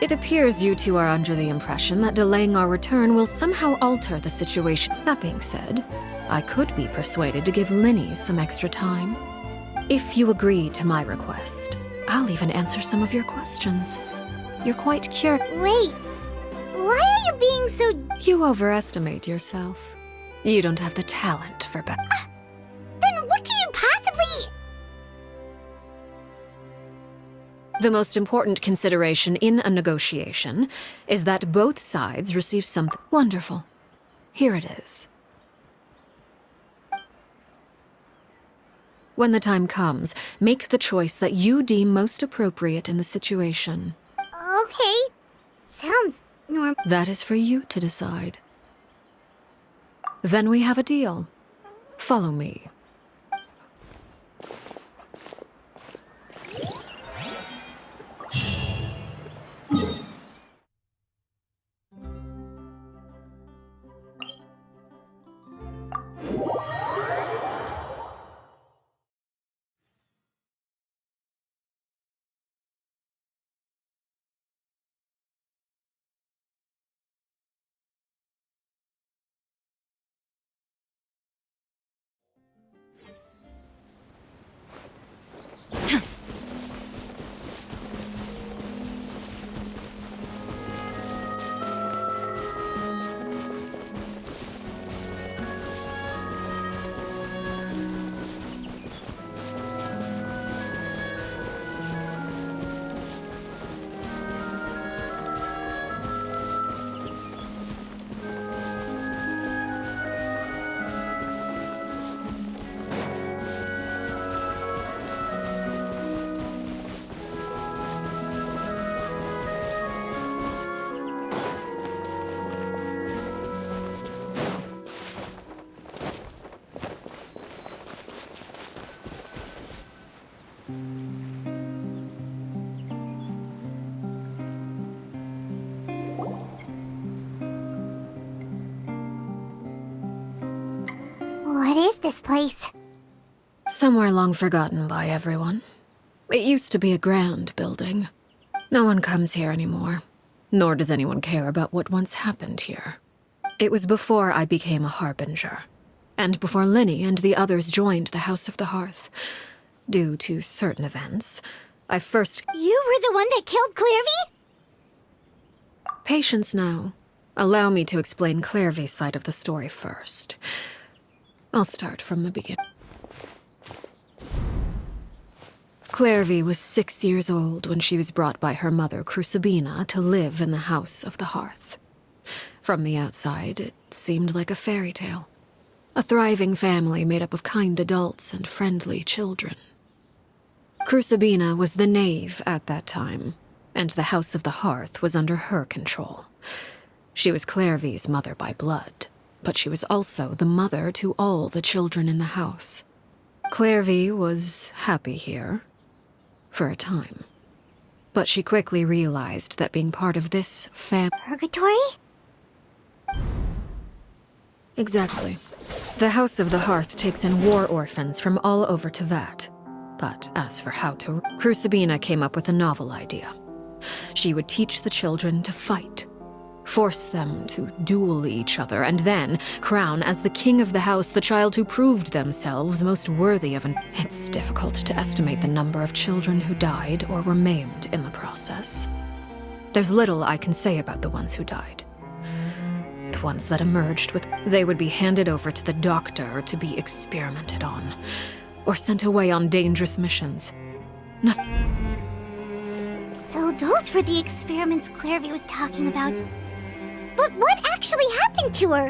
It appears you two are under the impression that delaying our return will somehow alter the situation. That being said, I could be persuaded to give Linny some extra time. If you agree to my request, I'll even answer some of your questions. You're quite curious. Wait, why are you being so... You overestimate yourself. You don't have the talent for Then what can you possibly... The most important consideration in a negotiation is that both sides receive something wonderful. Here it is. When the time comes, make the choice that you deem most appropriate in the situation. Okay, sounds normal. That is for you to decide. Then we have a deal. Follow me. What is this place? Somewhere long forgotten by everyone. It used to be a grand building. No one comes here anymore, nor does anyone care about what once happened here. It was before I became a harbinger, and before Linny and the others joined the House of the Hearth. Due to certain events, I first... You were the one that killed Clairvy? Patience now. Allow me to explain Clairvy's side of the story first. I'll start from the beginning. Clairvy was 6 years old when she was brought by her mother, Crucibina, to live in the House of the Hearth. From the outside, it seemed like a fairy tale. A thriving family made up of kind adults and friendly children. Crucibina was the knave at that time, and the House of the Hearth was under her control. She was Clairvy's mother by blood, but she was also the mother to all the children in the house. Clairvy was happy here, for a time. But she quickly realized that being part of this Purgatory? Exactly. The House of the Hearth takes in war orphans from all over Tevat. But as for how to... Crucibina came up with a novel idea. She would teach the children to fight. force them to duel each other, and then crown as the king of the house the child who proved themselves most worthy of an... It's difficult to estimate the number of children who died or were maimed in the process. There's little I can say about the ones who died. The ones that emerged with... They would be handed over to the doctor to be experimented on, or sent away on dangerous missions. So those were the experiments Clairvy was talking about. But what actually happened to her?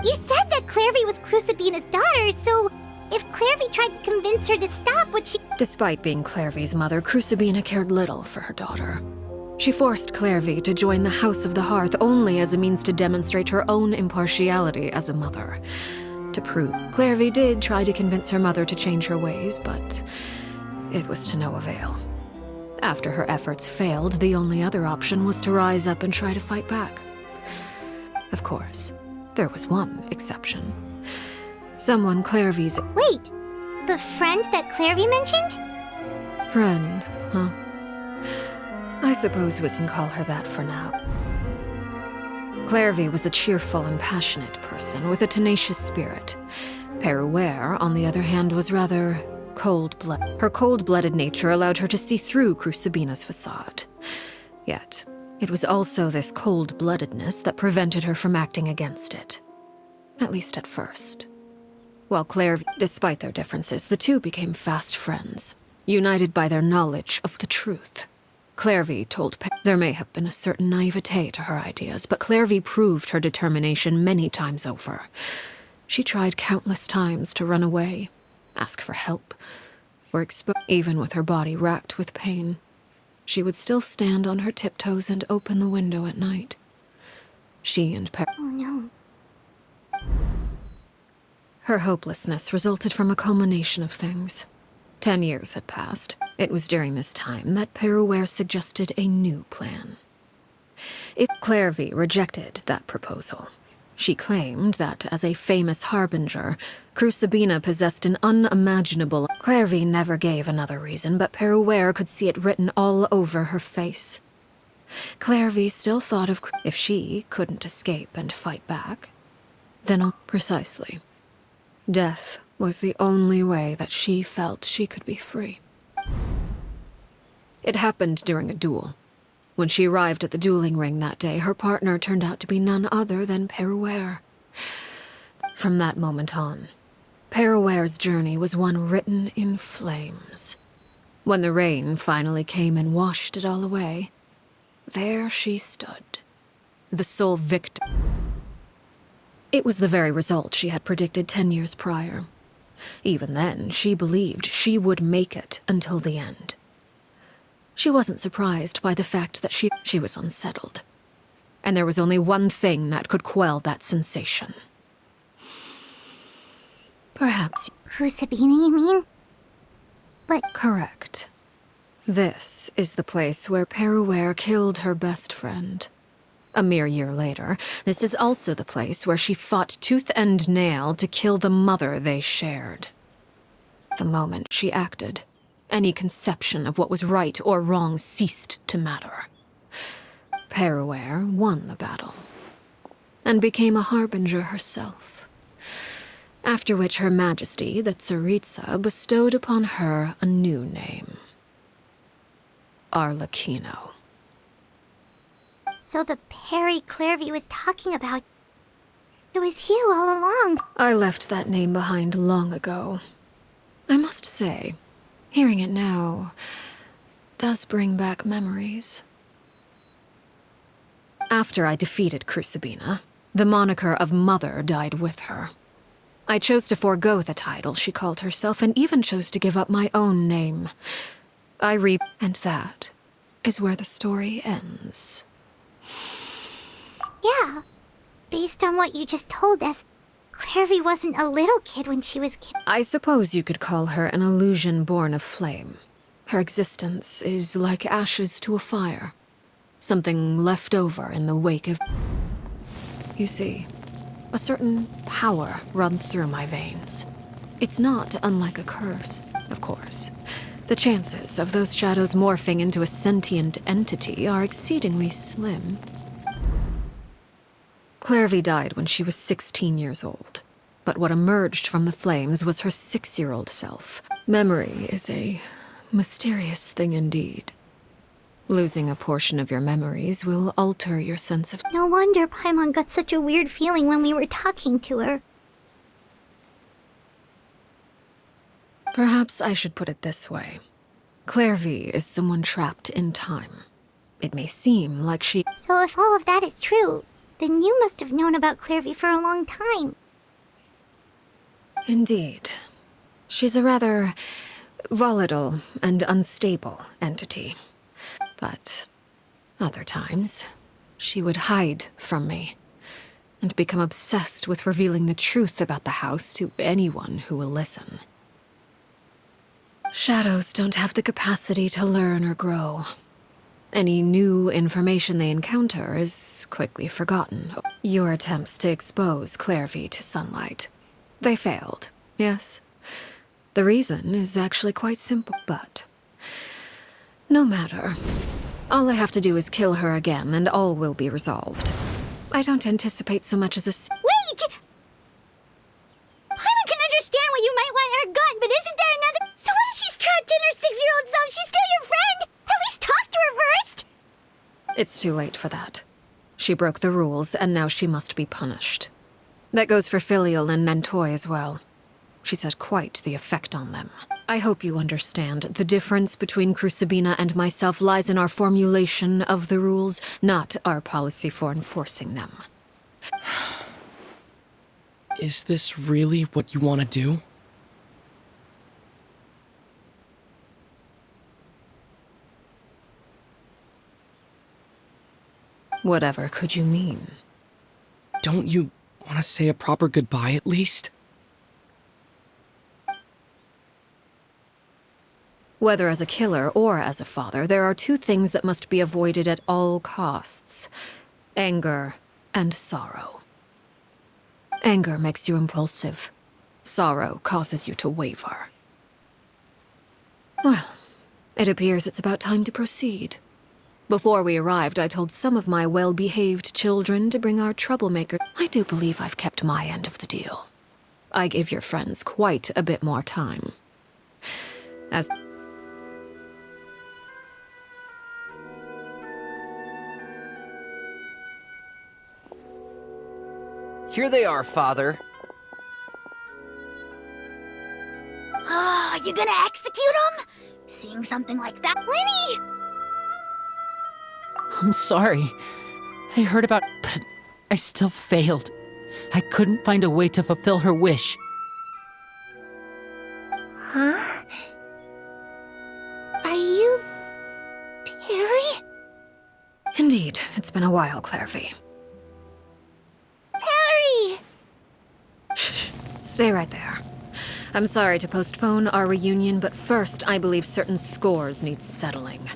You said that Clairvy was Crucibina's daughter, so if Clairvy tried to convince her to stop, would she... Despite being Clairvy's mother, Crucibina cared little for her daughter. She forced Clairvy to join the House of the Hearth only as a means to demonstrate her own impartiality as a mother. To prove, Clairvy did try to convince her mother to change her ways, but it was to no avail. After her efforts failed, the only other option was to rise up and try to fight back. Of course, there was one exception. Someone Clairvy's... Wait, the friend that Clairvy mentioned? Friend, huh? I suppose we can call her that for now. Clairvy was a cheerful and passionate person with a tenacious spirit. Peruere, on the other hand, was rather cold-blooded. Her cold-blooded nature allowed her to see through Crucibina's facade. Yet, it was also this cold-bloodedness that prevented her from acting against it. At least at first. While Clairvy, despite their differences, the two became fast friends, united by their knowledge of the truth. Clairvy told there may have been a certain naivete to her ideas, but Clairvy proved her determination many times over. She tried countless times to run away, ask for help, or even with her body racked with pain. She would still stand on her tiptoes and open the window at night. She and Oh no. Her hopelessness resulted from a culmination of things. 10 years had passed. It was during this time that Peruere suggested a new plan. If Clairvy rejected that proposal, she claimed that as a famous harbinger, Crucibina possessed an unimaginable... Clairvy never gave another reason, but Peruere could see it written all over her face. Clairvy still thought of... If she couldn't escape and fight back, then... Precisely. Death was the only way that she felt she could be free. It happened during a duel. When she arrived at the dueling ring that day, her partner turned out to be none other than Peruere. From that moment on, Peruere's journey was one written in flames. When the rain finally came and washed it all away, there she stood, the sole victor. It was the very result she had predicted 10 years prior. Even then, she believed she would make it until the end. She wasn't surprised by the fact that she was unsettled. And there was only one thing that could quell that sensation. Perhaps... Crucibina, you mean? But... Correct. This is the place where Peruere killed her best friend. A mere year later, this is also the place where she fought tooth and nail to kill the mother they shared. The moment she acted, any conception of what was right or wrong ceased to matter. Peruere won the battle, and became a harbinger herself. After which Her Majesty, the Tsaritsa, bestowed upon her a new name. Arлекino. So the Perry Clairvy was talking about... It was you all along. I left that name behind long ago. I must say, hearing it now does bring back memories. After I defeated Crucibina, the moniker of Mother died with her. I chose to forego the title she called herself and even chose to give up my own name. And that is where the story ends. Yeah. Based on what you just told us, Clairvy wasn't a little kid when she was killed. I suppose you could call her an illusion born of flame. Her existence is like ashes to a fire. Something left over in the wake of... You see, a certain power runs through my veins. It's not unlike a curse, of course. The chances of those shadows morphing into a sentient entity are exceedingly slim. Clairvy died when she was 16 years old. But what emerged from the flames was her 6-year-old self. Memory is a mysterious thing indeed. Losing a portion of your memories will alter your sense of... No wonder Paimon got such a weird feeling when we were talking to her. Perhaps I should put it this way. Clairvy is someone trapped in time. It may seem like she... So if all of that is true, then you must have known about Clairvy for a long time. Indeed. She's a rather volatile and unstable entity. But other times, she would hide from me and become obsessed with revealing the truth about the house to anyone who will listen. Shadows don't have the capacity to learn or grow. Any new information they encounter is quickly forgotten. Your attempts to expose Clairvy to sunlight. They failed, yes. The reason is actually quite simple, but... no matter. All I have to do is kill her again, and all will be resolved. I don't anticipate so much as a... Wait! Paimon can understand why you might want her gun, but isn't there another... So what if she's trapped in her 6-year-old self? She's still your friend! At least talk to her first! It's too late for that. She broke the rules, and now she must be punished. That goes for Filial and Nantoy as well. She's had quite the effect on them. I hope you understand. The difference between Crucibina and myself lies in our formulation of the rules, not our policy for enforcing them. Is this really what you want to do? Whatever could you mean? Don't you want to say a proper goodbye at least? Whether as a killer or as a father, there are two things that must be avoided at all costs. Anger and sorrow. Anger makes you impulsive. Sorrow causes you to waver. Well, it appears it's about time to proceed. Before we arrived, I told some of my well-behaved children to bring our troublemaker. I do believe I've kept my end of the deal. I gave your friends quite a bit more time. As... Here they are, Father. You gonna execute him? Seeing something like that, Lenny! I'm sorry. I heard about... but I still failed. I couldn't find a way to fulfill her wish. Huh? Are you... Perry? Indeed, it's been a while, Clairvy. Perry! Shh. Stay right there. I'm sorry to postpone our reunion, but first I believe certain scores need settling.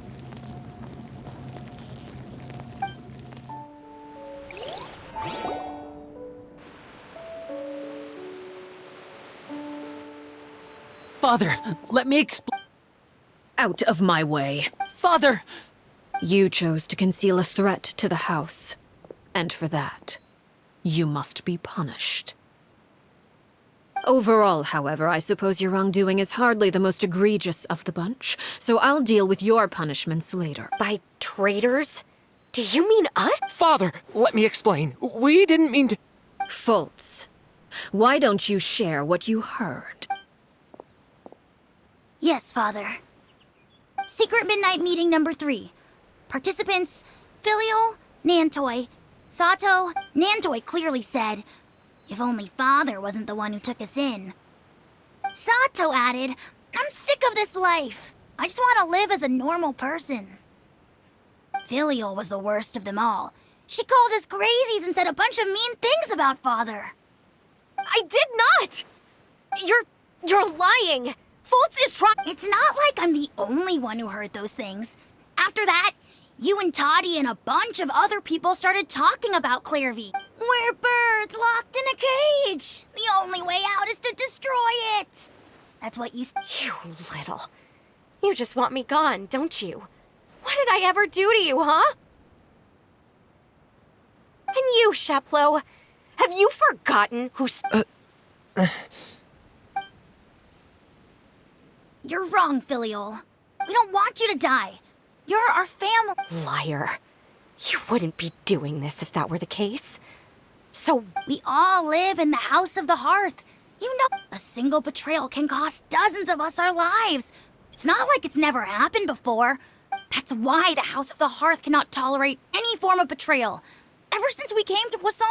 Father, let me explain. Out of my way. Father! You chose to conceal a threat to the house. And for that, you must be punished. Overall, however, I suppose your wrongdoing is hardly the most egregious of the bunch, so I'll deal with your punishments later. By traitors? Do you mean us? Father, let me explain. We didn't mean to... Fultz, why don't you share what you heard? Yes, Father. Secret Midnight Meeting number 3. Participants, Filial, Nantoy, Sato. Nantoy clearly said, if only Father wasn't the one who took us in. Sato added, I'm sick of this life. I just want to live as a normal person. Filial was the worst of them all. She called us crazies and said a bunch of mean things about Father. I did not! You're lying! Fultz is trying— It's not like I'm the only one who heard those things. After that, you and Toddy and a bunch of other people started talking about Clairvy. We're birds locked in a cage. The only way out is to destroy it. That's what you... You little... You just want me gone, don't you? What did I ever do to you, huh? And you, Sheplo, have you forgotten who's... You're wrong, Filial. We don't want you to die. You're our family. Liar. You wouldn't be doing this if that were the case. So... We all live in the House of the Hearth. You know, a single betrayal can cost dozens of us our lives. It's not like it's never happened before. That's why the House of the Hearth cannot tolerate any form of betrayal. Ever since we came to Poisson,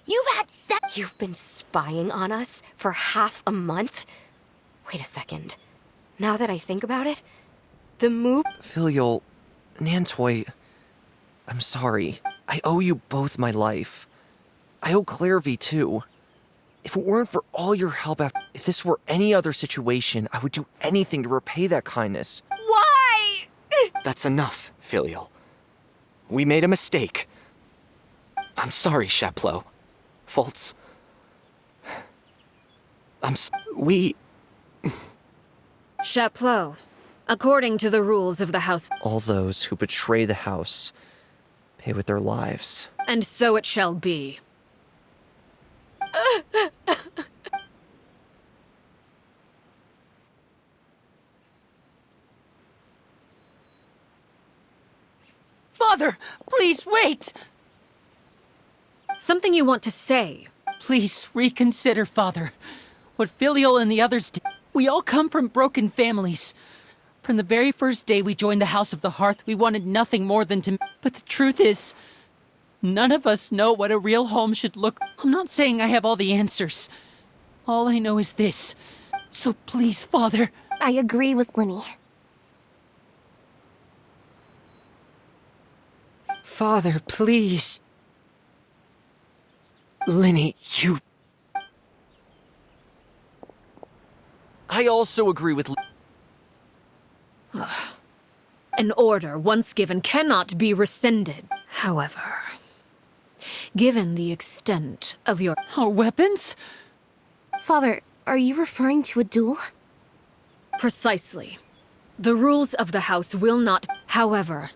you've had You've been spying on us for half a month? Wait a second. Now that I think about it, the move... Filial, Nantoy, I'm sorry. I owe you both my life. I owe Clairvy too. If it weren't for all your help, if this were any other situation, I would do anything to repay that kindness. Why? That's enough, Filial. We made a mistake. I'm sorry, Sheplo. Fultz. We... Sheplo, according to the rules of the house... All those who betray the house pay with their lives. And so it shall be. Father, please wait! Something you want to say? Please reconsider, Father. What Filial and the others did. We all come from broken families. From the very first day we joined the House of the Hearth, we wanted nothing more than to... But the truth is, none of us know what a real home should look. I'm not saying I have all the answers. All I know is this. So please, Father. I agree with Linny. Father, please. Linny, you... I also agree with... An order once given cannot be rescinded. However, given the extent of your... Our weapons? Father, are you referring to a duel? Precisely. The rules of the house will not... However,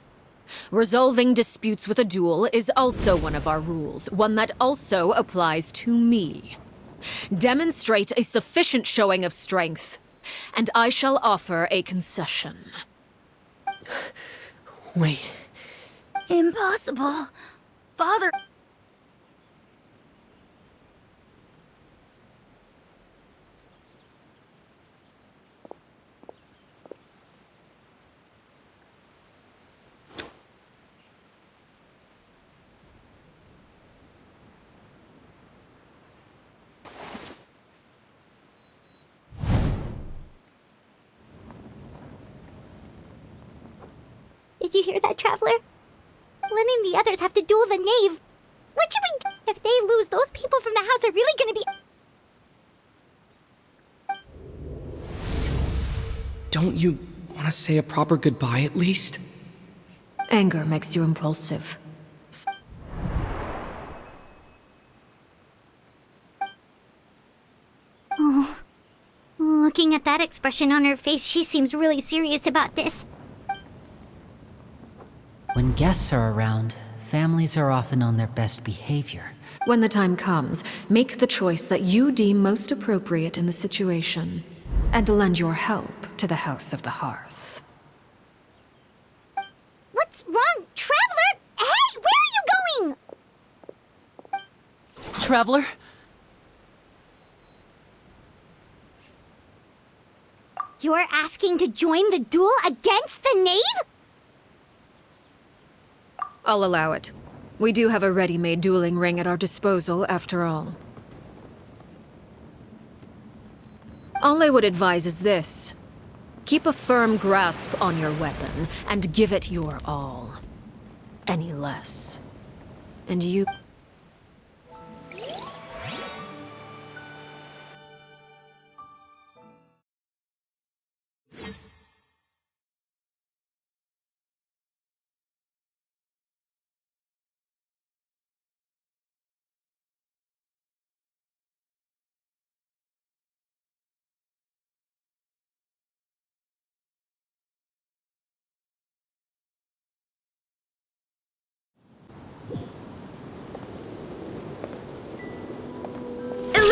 resolving disputes with a duel is also one of our rules, one that also applies to me. Demonstrate a sufficient showing of strength, and I shall offer a concession. Wait. Impossible. Father... Did you hear that, Traveler? Lynn and the others have to duel the knave. What should we do? If they lose, those people from the house are really gonna be... Don't you want to say a proper goodbye at least? Anger makes you impulsive. Oh. Looking at that expression on her face, she seems really serious about this. When guests are around, families are often on their best behavior. When the time comes, make the choice that you deem most appropriate in the situation, and lend your help to the House of the Hearth. What's wrong, Traveler? Hey, where are you going? Traveler? You're asking to join the duel against the knave? I'll allow it. We do have a ready-made dueling ring at our disposal, after all. All I would advise is this. Keep a firm grasp on your weapon, and give it your all. Any less. And you...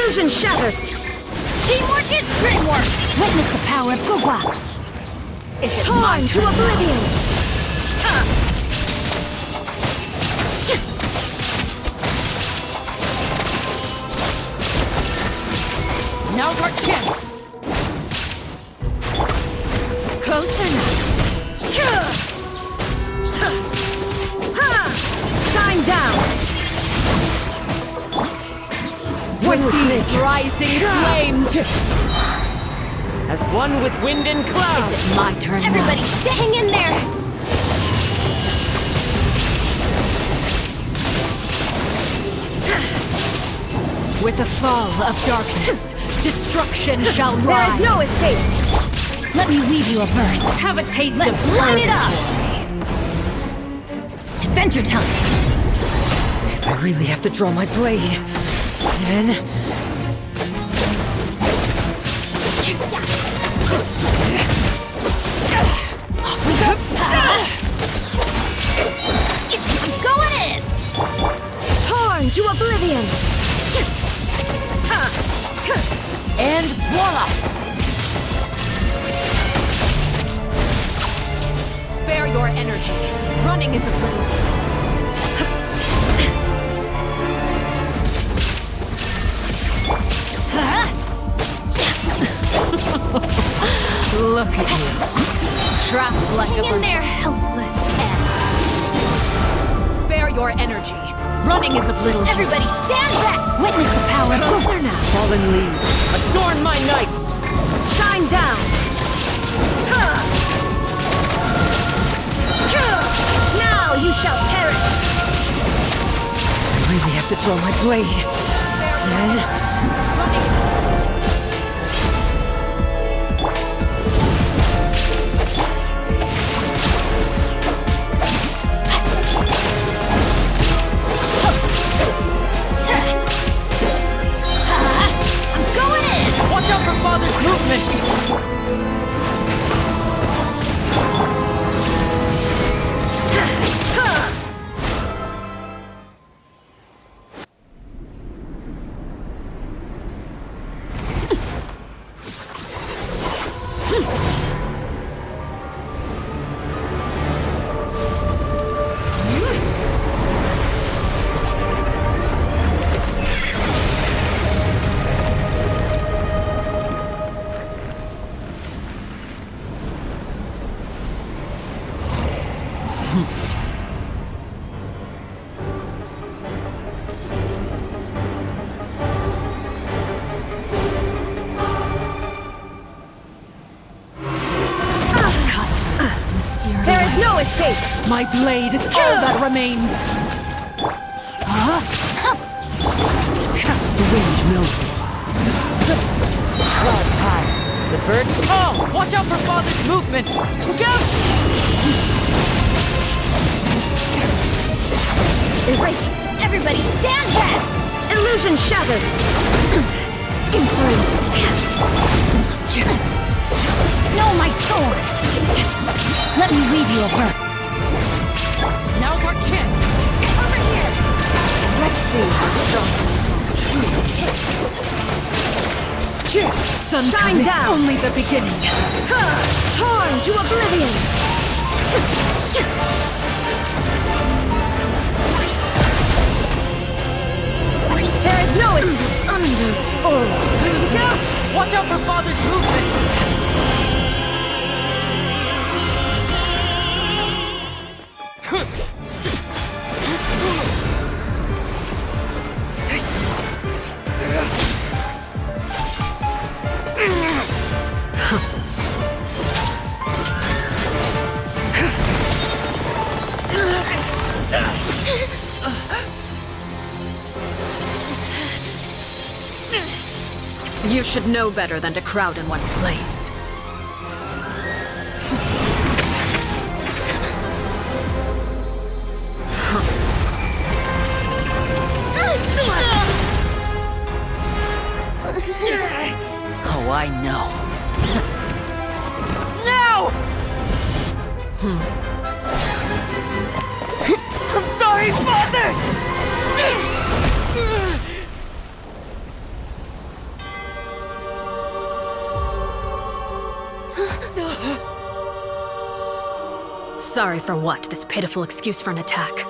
Illusion shattered! Teamwork is dreamwork! Witness the power of Gugwa! Is it my Torn to turn now? oblivion! Now's our chance! Closer now. Shine down! With these rising flames. As one with wind and cloud. Is it my turn Everybody, now? hang in there! With the fall of darkness, destruction shall There rise. is no escape! Let me weave you a verse. Have a taste Let's of light it up! purgatory. Adventure time! If I really have to draw my blade, then... Off we go! I'm going in! Torn to oblivion! And voila! Spare your energy. Running is of little use. Look at you. Trapped like Hang a in there. helpless animals. Spare your energy. Running is of little Everybody use. stand back! Witness the power of Closer now. Fallen leaves, adorn my night! Shine down! Now you shall perish! I really have to draw my blade, then... I'm going in! Watch out for Father's movements! Kindness has been seared There is away. no escape! My blade is all that remains. The wind knows me. Clouds high. The birds call! Watch out for Father's movements! Look out! Erase! Everybody stand back! Illusion shattered! Insolent! No, my sword! Let me weave you a verse. Now's our chance! Over here! Let's see how strong this truly is. Sometimes Shine it's down. only the beginning. Torn to oblivion! There is no under Look out! Watch out for Father's movements! You should know better than to crowd in one place. Oh, I know. No! I'm sorry, Father! Sorry for what? This pitiful excuse for an attack.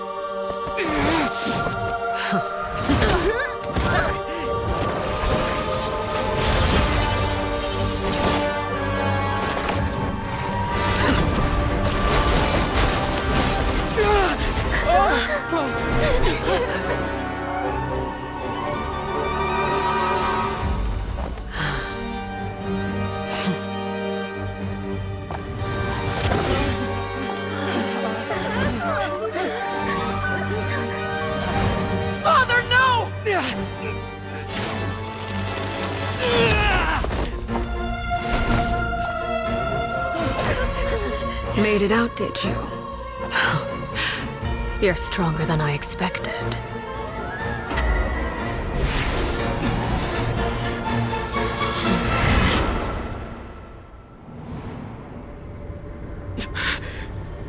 Father, no! Made it out, did you? You're stronger than I expected.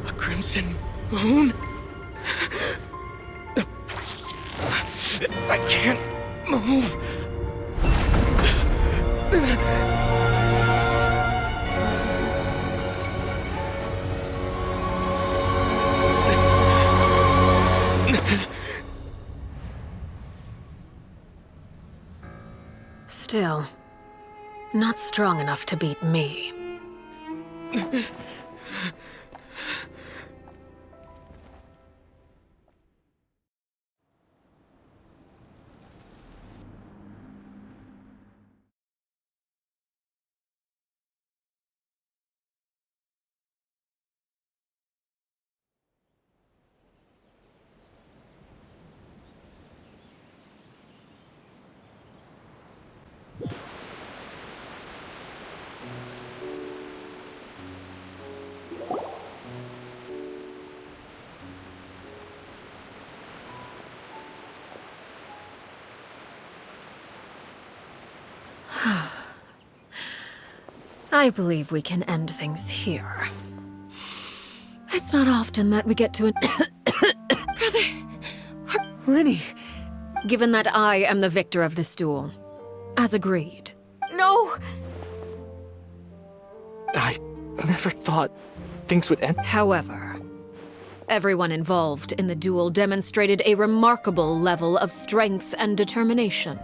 A crimson moon? I can't move. Still, not strong enough to beat me. I believe we can end things here. It's not often that we get to Lenny! Given that I am the victor of this duel, as agreed. No! I never thought things would end. However, everyone involved in the duel demonstrated a remarkable level of strength and determination.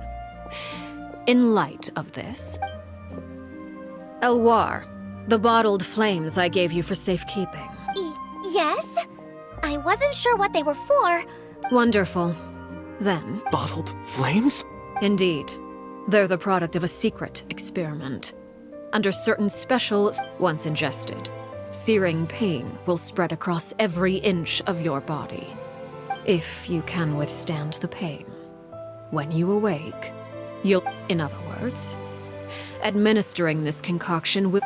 In light of this, Elwar, the bottled flames I gave you for safekeeping. Yes? I wasn't sure what they were for. Wonderful. Then, Bottled flames? indeed, they're the product of a secret experiment. Under certain special, once ingested, searing pain will spread across every inch of your body. If you can withstand the pain, when you awake, you'll, in other words, administering this concoction will...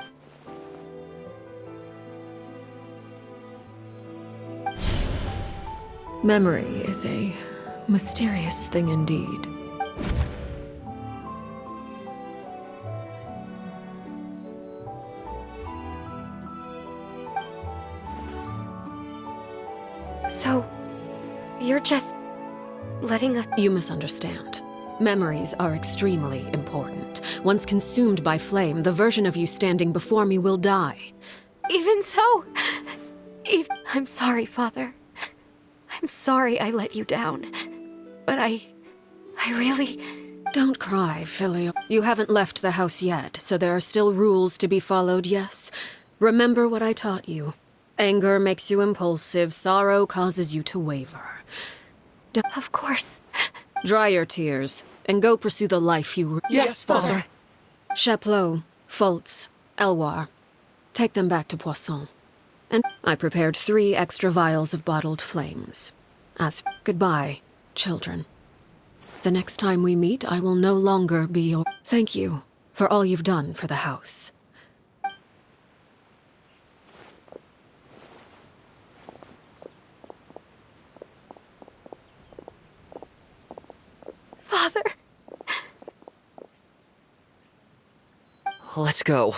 Memory is a mysterious thing indeed. So, you're just letting us... You misunderstand. Memories are extremely important. Once consumed by flame, the version of you standing before me will die. Even so... I'm sorry, Father. I'm sorry I let you down. But I really... Don't cry, Filio. You haven't left the house yet, so there are still rules to be followed, yes? Remember what I taught you. Anger makes you impulsive, sorrow causes you to waver. Of course. Dry your tears, and go pursue the life you... Yes, Father. Chaplot, Foltz, Elwar. Take them back to Poisson. And I prepared 3 extra vials of bottled flames. As goodbye, children. The next time we meet, I will no longer be your... Thank you for all you've done for the house. Father. Let's go.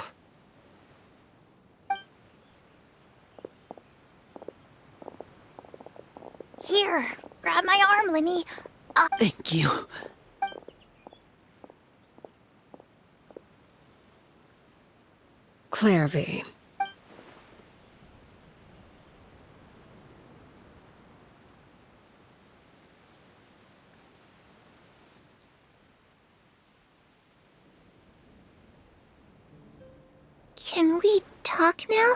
Here, grab my arm, Lenny. Thank you. Clairvy, Can we talk now?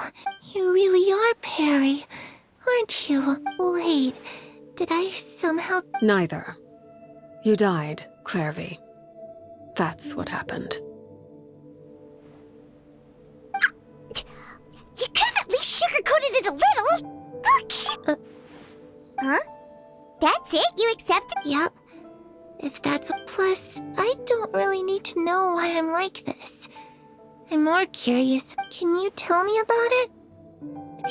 You really are Perry, aren't you? Wait, did I somehow... Neither. You died, Clairvy. That's what happened. You could have at least sugarcoated it a little. Look, she's... Huh? That's it? You accept it? Yep. If that's what... Plus, I don't really need to know why I'm like this. I'm more curious. Can you tell me about it?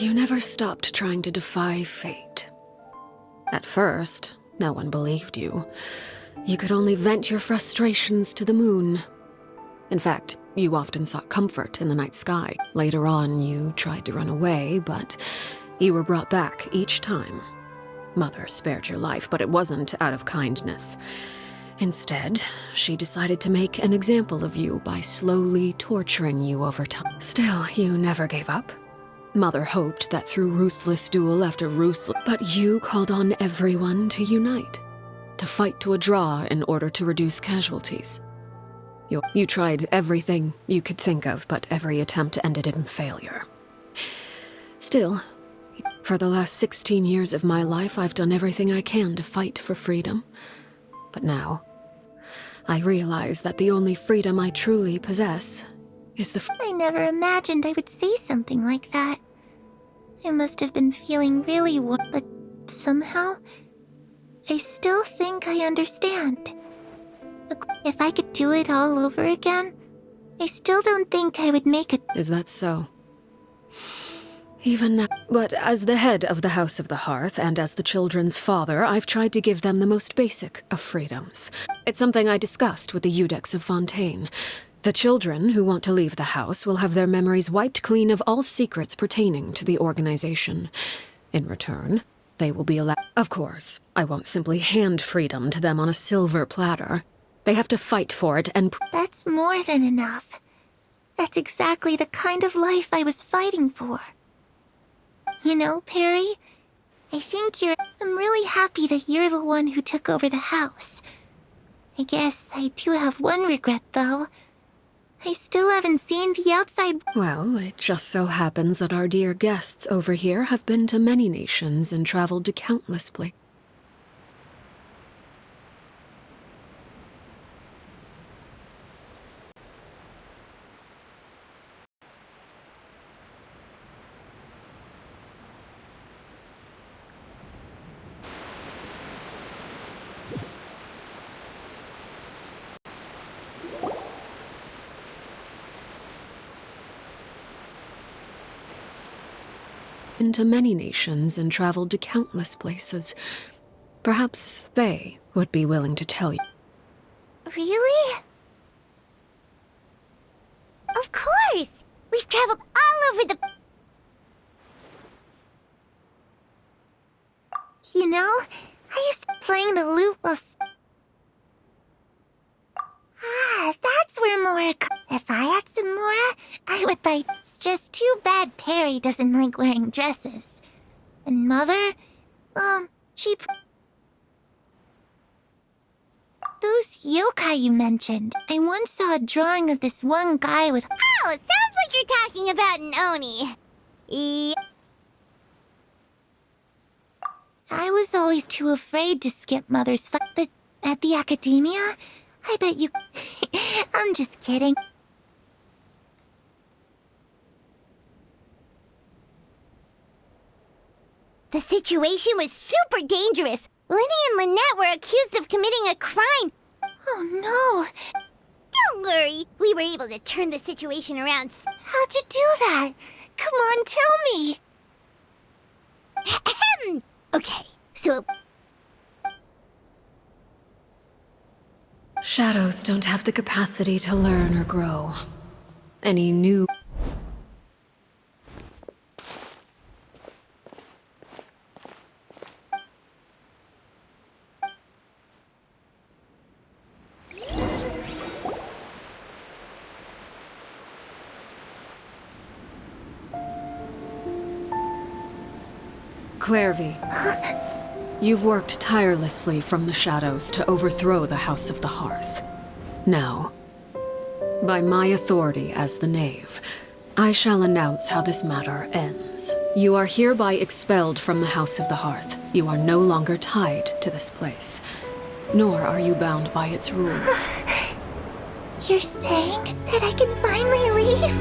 You never stopped trying to defy fate. At first, no one believed you. You could only vent your frustrations to the moon. In fact, you often sought comfort in the night sky. Later on, you tried to run away, but you were brought back each time. Mother spared your life, but it wasn't out of kindness. Instead, she decided to make an example of you by slowly torturing you over time. Still, you never gave up. Mother hoped that through ruthless duel after ruthless... But you called on everyone to unite, to fight to a draw in order to reduce casualties. You tried everything you could think of, but every attempt ended in failure. Still, for the last 16 years of my life, I've done everything I can to fight for freedom. But now, I realize that the only freedom I truly possess is the... I never imagined I would say something like that. I must have been feeling really but somehow, I still think I understand. If I could do it all over again, I still don't think I would make it. Is that so? Even now. But as the head of the House of the Hearth and as the children's father, I've tried to give them the most basic of freedoms. It's something I discussed with the Eudex of Fontaine. The children who want to leave the house will have their memories wiped clean of all secrets pertaining to the organization. In return, they will be allowed... Of course, I won't simply hand freedom to them on a silver platter. They have to fight for it and... That's more than enough. That's exactly the kind of life I was fighting for. You know, Perry, I'm really happy that you're the one who took over the house. I guess I do have one regret, though. I still haven't seen the outside... Well, it just so happens that our dear guests over here have been to many nations and traveled to countless places. Into many nations and traveled to countless places. Perhaps they would be willing to tell you. Really? Of course! We've traveled all over the... You know, I used to playing the lute while... That's where Mora... If I had some Mora, I would buy... It's just too bad Perry doesn't like wearing dresses. And Mother, she... Those yokai you mentioned. I once saw a drawing of this one guy with... Oh, sounds like you're talking about an Oni. I was always too afraid to skip Mother's fight, but at the academia, I bet you... I'm just kidding. The situation was super dangerous. Lenny and Lynette were accused of committing a crime. Oh no! Don't worry, we were able to turn the situation around. How'd you do that? Come on, tell me! Okay, so... Shadows don't have the capacity to learn or grow. Any new... Clairvy, you've worked tirelessly from the shadows to overthrow the House of the Hearth. Now, by my authority as the Knave, I shall announce how this matter ends. You are hereby expelled from the House of the Hearth. You are no longer tied to this place, nor are you bound by its rules. You're saying that I can finally leave?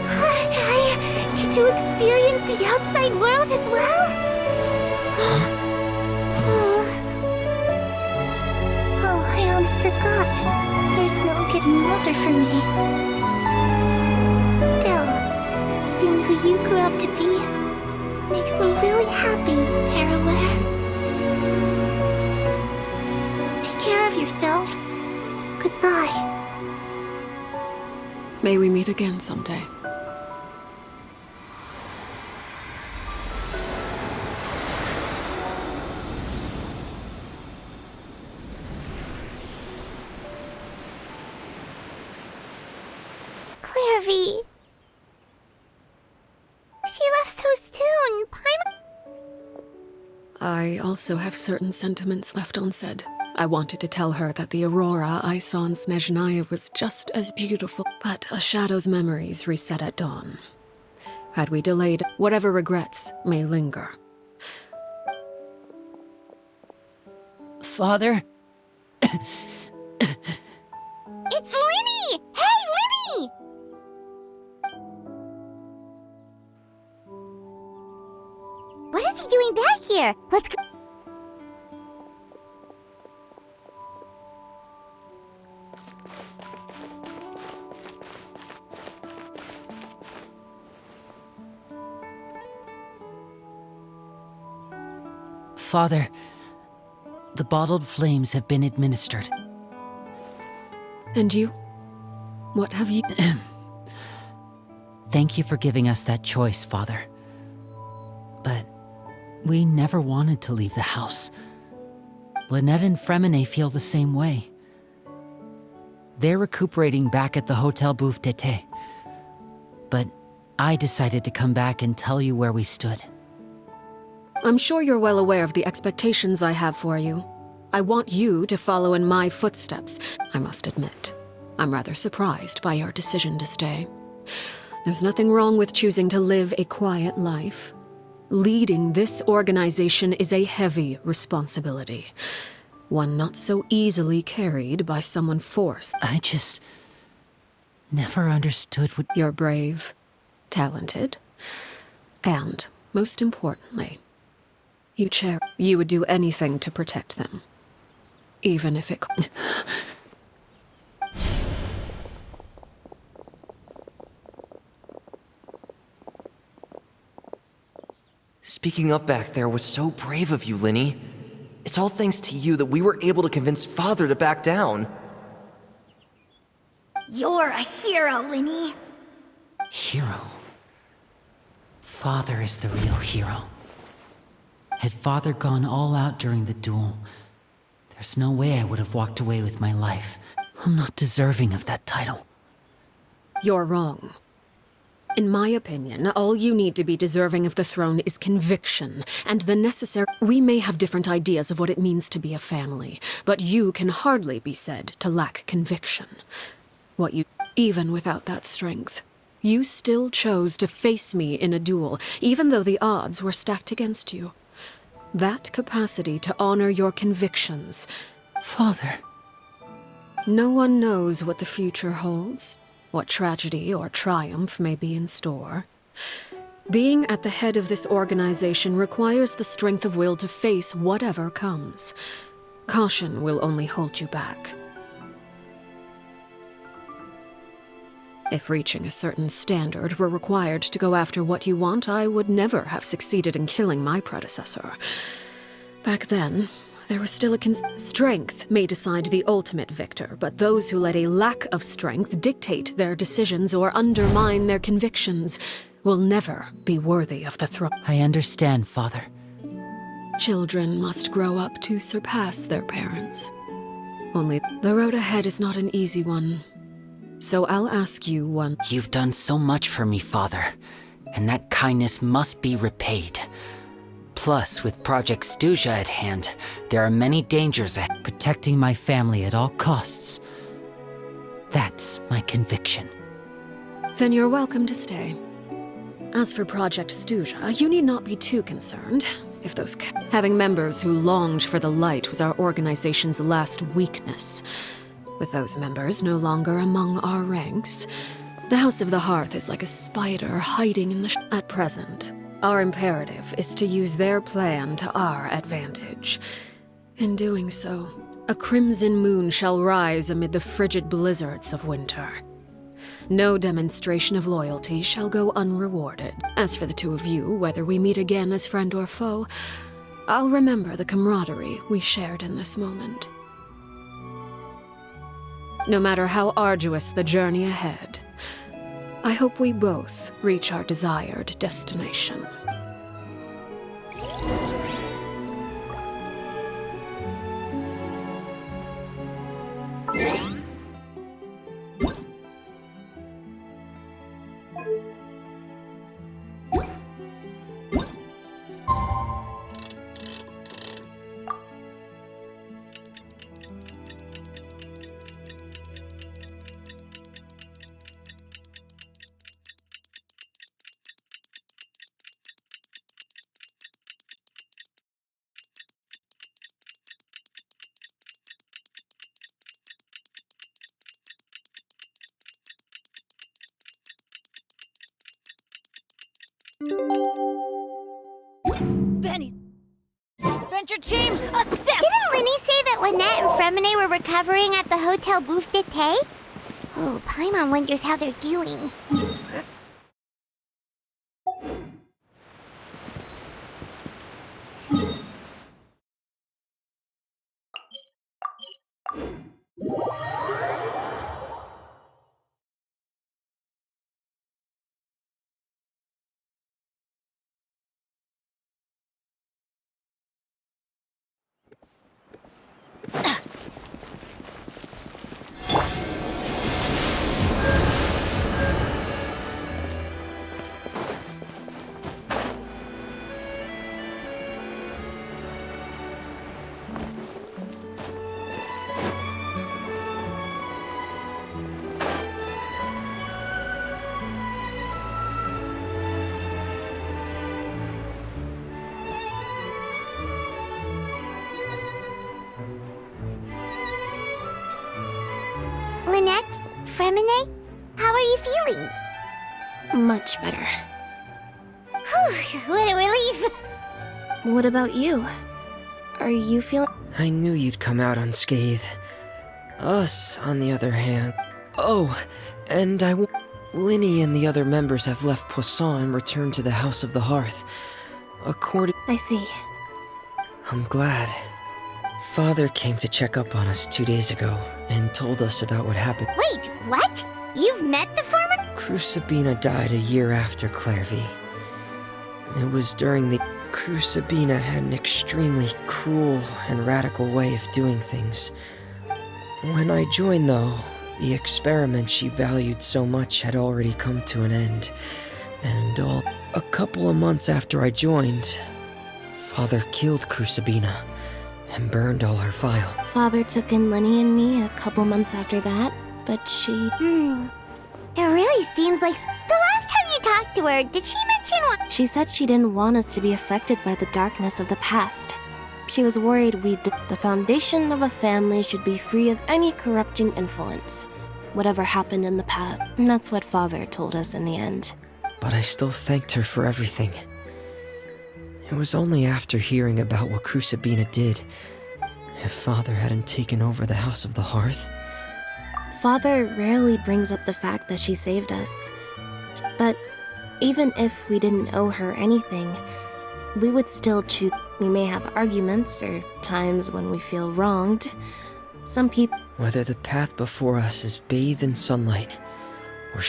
I get to experience the outside world as well? Oh, I almost forgot. There's no getting older for me. Still, seeing who you grew up to be makes me really happy, Parallel. Take care of yourself. Goodbye. May we meet again someday. Clairvy. She left so soon. I also have certain sentiments left unsaid. I wanted to tell her that the aurora I saw in Snezhnaya was just as beautiful, but a shadow's memories reset at dawn. Had we delayed, whatever regrets may linger. Father? It's Linny! Hey, Linny! What is he doing back here? Let's go. Father, the bottled flames have been administered. And you? What have you... Thank you for giving us that choice, Father. But we never wanted to leave the house. Lynette and Fremine feel the same way. They're recuperating back at the Hotel Bouffe d'été. But I decided to come back and tell you where we stood. I'm sure you're well aware of the expectations I have for you. I want you to follow in my footsteps. I must admit, I'm rather surprised by your decision to stay. There's nothing wrong with choosing to live a quiet life. Leading this organization is a heavy responsibility. One not so easily carried by someone forced. I just never understood what... You're brave, talented, and, most importantly, you would do anything to protect them. Even if it... Speaking up back there was so brave of you, Linny. It's all thanks to you that we were able to convince Father to back down. You're a hero, Linny. Hero? Father is the real hero. Had Father gone all out during the duel, there's no way I would have walked away with my life. I'm not deserving of that title. You're wrong. In my opinion, all you need to be deserving of the throne is conviction, and the necessary... We may have different ideas of what it means to be a family, but you can hardly be said to lack conviction. Even without that strength, you still chose to face me in a duel, even though the odds were stacked against you. That capacity to honor your convictions... Father... No one knows what the future holds, what tragedy or triumph may be in store. Being at the head of this organization requires the strength of will to face whatever comes. Caution will only hold you back. If reaching a certain standard were required to go after what you want, I would never have succeeded in killing my predecessor. Back then, there was still strength may decide the ultimate victor, but those who let a lack of strength dictate their decisions or undermine their convictions will never be worthy of the throne. I understand, Father. Children must grow up to surpass their parents. Only the road ahead is not an easy one. So I'll ask you one. You've done so much for me, Father, and that kindness must be repaid. Plus, with Project Stuja at hand, there are many dangers ahead. Protecting my family at all costs. That's my conviction. Then you're welcome to stay. As for Project Stuja, you need not be too concerned. If those having members who longed for the light was our organization's last weakness. With those members no longer among our ranks, the House of the Hearth is like a spider hiding in the At present, our imperative is to use their plan to our advantage. In doing so, a crimson moon shall rise amid the frigid blizzards of winter. No demonstration of loyalty shall go unrewarded. As for the two of you, whether we meet again as friend or foe, I'll remember the camaraderie we shared in this moment. No matter how arduous the journey ahead, I hope we both reach our desired destination. Benny! Adventure team, a sip! Didn't Linny say that Lynette and Fremine were recovering at the Hotel Bouffe d'été? Oh, Paimon wonders how they're doing. Lynette? Fremine? How are you feeling? Much better. Whew, what a relief! What about you? Are you feeling... I knew you'd come out unscathed. Us, on the other hand... Oh, and Linny and the other members have left Poisson and returned to the House of the Hearth. According... I see. I'm glad. Father came to check up on us 2 days ago and told us about what happened. Wait, what? You've met the former... Crucibina died a year after Clairvy. It was during the... Crucibina had an extremely cruel and radical way of doing things. When I joined, though, the experiment she valued so much had already come to an end. And a couple of months after I joined, Father killed Crucibina and burned all her files. Father took in Lenny and me a couple months after that, but she... It really seems like... The last time you talked to her, did she mention what... She said she didn't want us to be affected by the darkness of the past. She was worried the foundation of a family should be free of any corrupting influence. Whatever happened in the past, and that's what Father told us in the end. But I still thanked her for everything. It was only after hearing about what Crucibina did. If Father hadn't taken over the House of the Hearth... Father rarely brings up the fact that she saved us. But even if we didn't owe her anything, we would still choose. We may have arguments or times when we feel wronged. Some people... Whether the path before us is bathed in sunlight or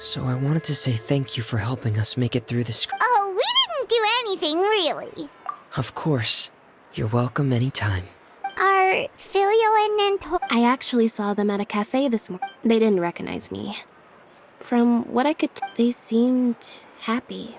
So I wanted to say thank you for helping us make it through this... Oh, we didn't do anything, really. Of course. You're welcome anytime. Are Filial and Nantor... I actually saw them at a cafe this morning. They didn't recognize me. From what I could they seemed happy.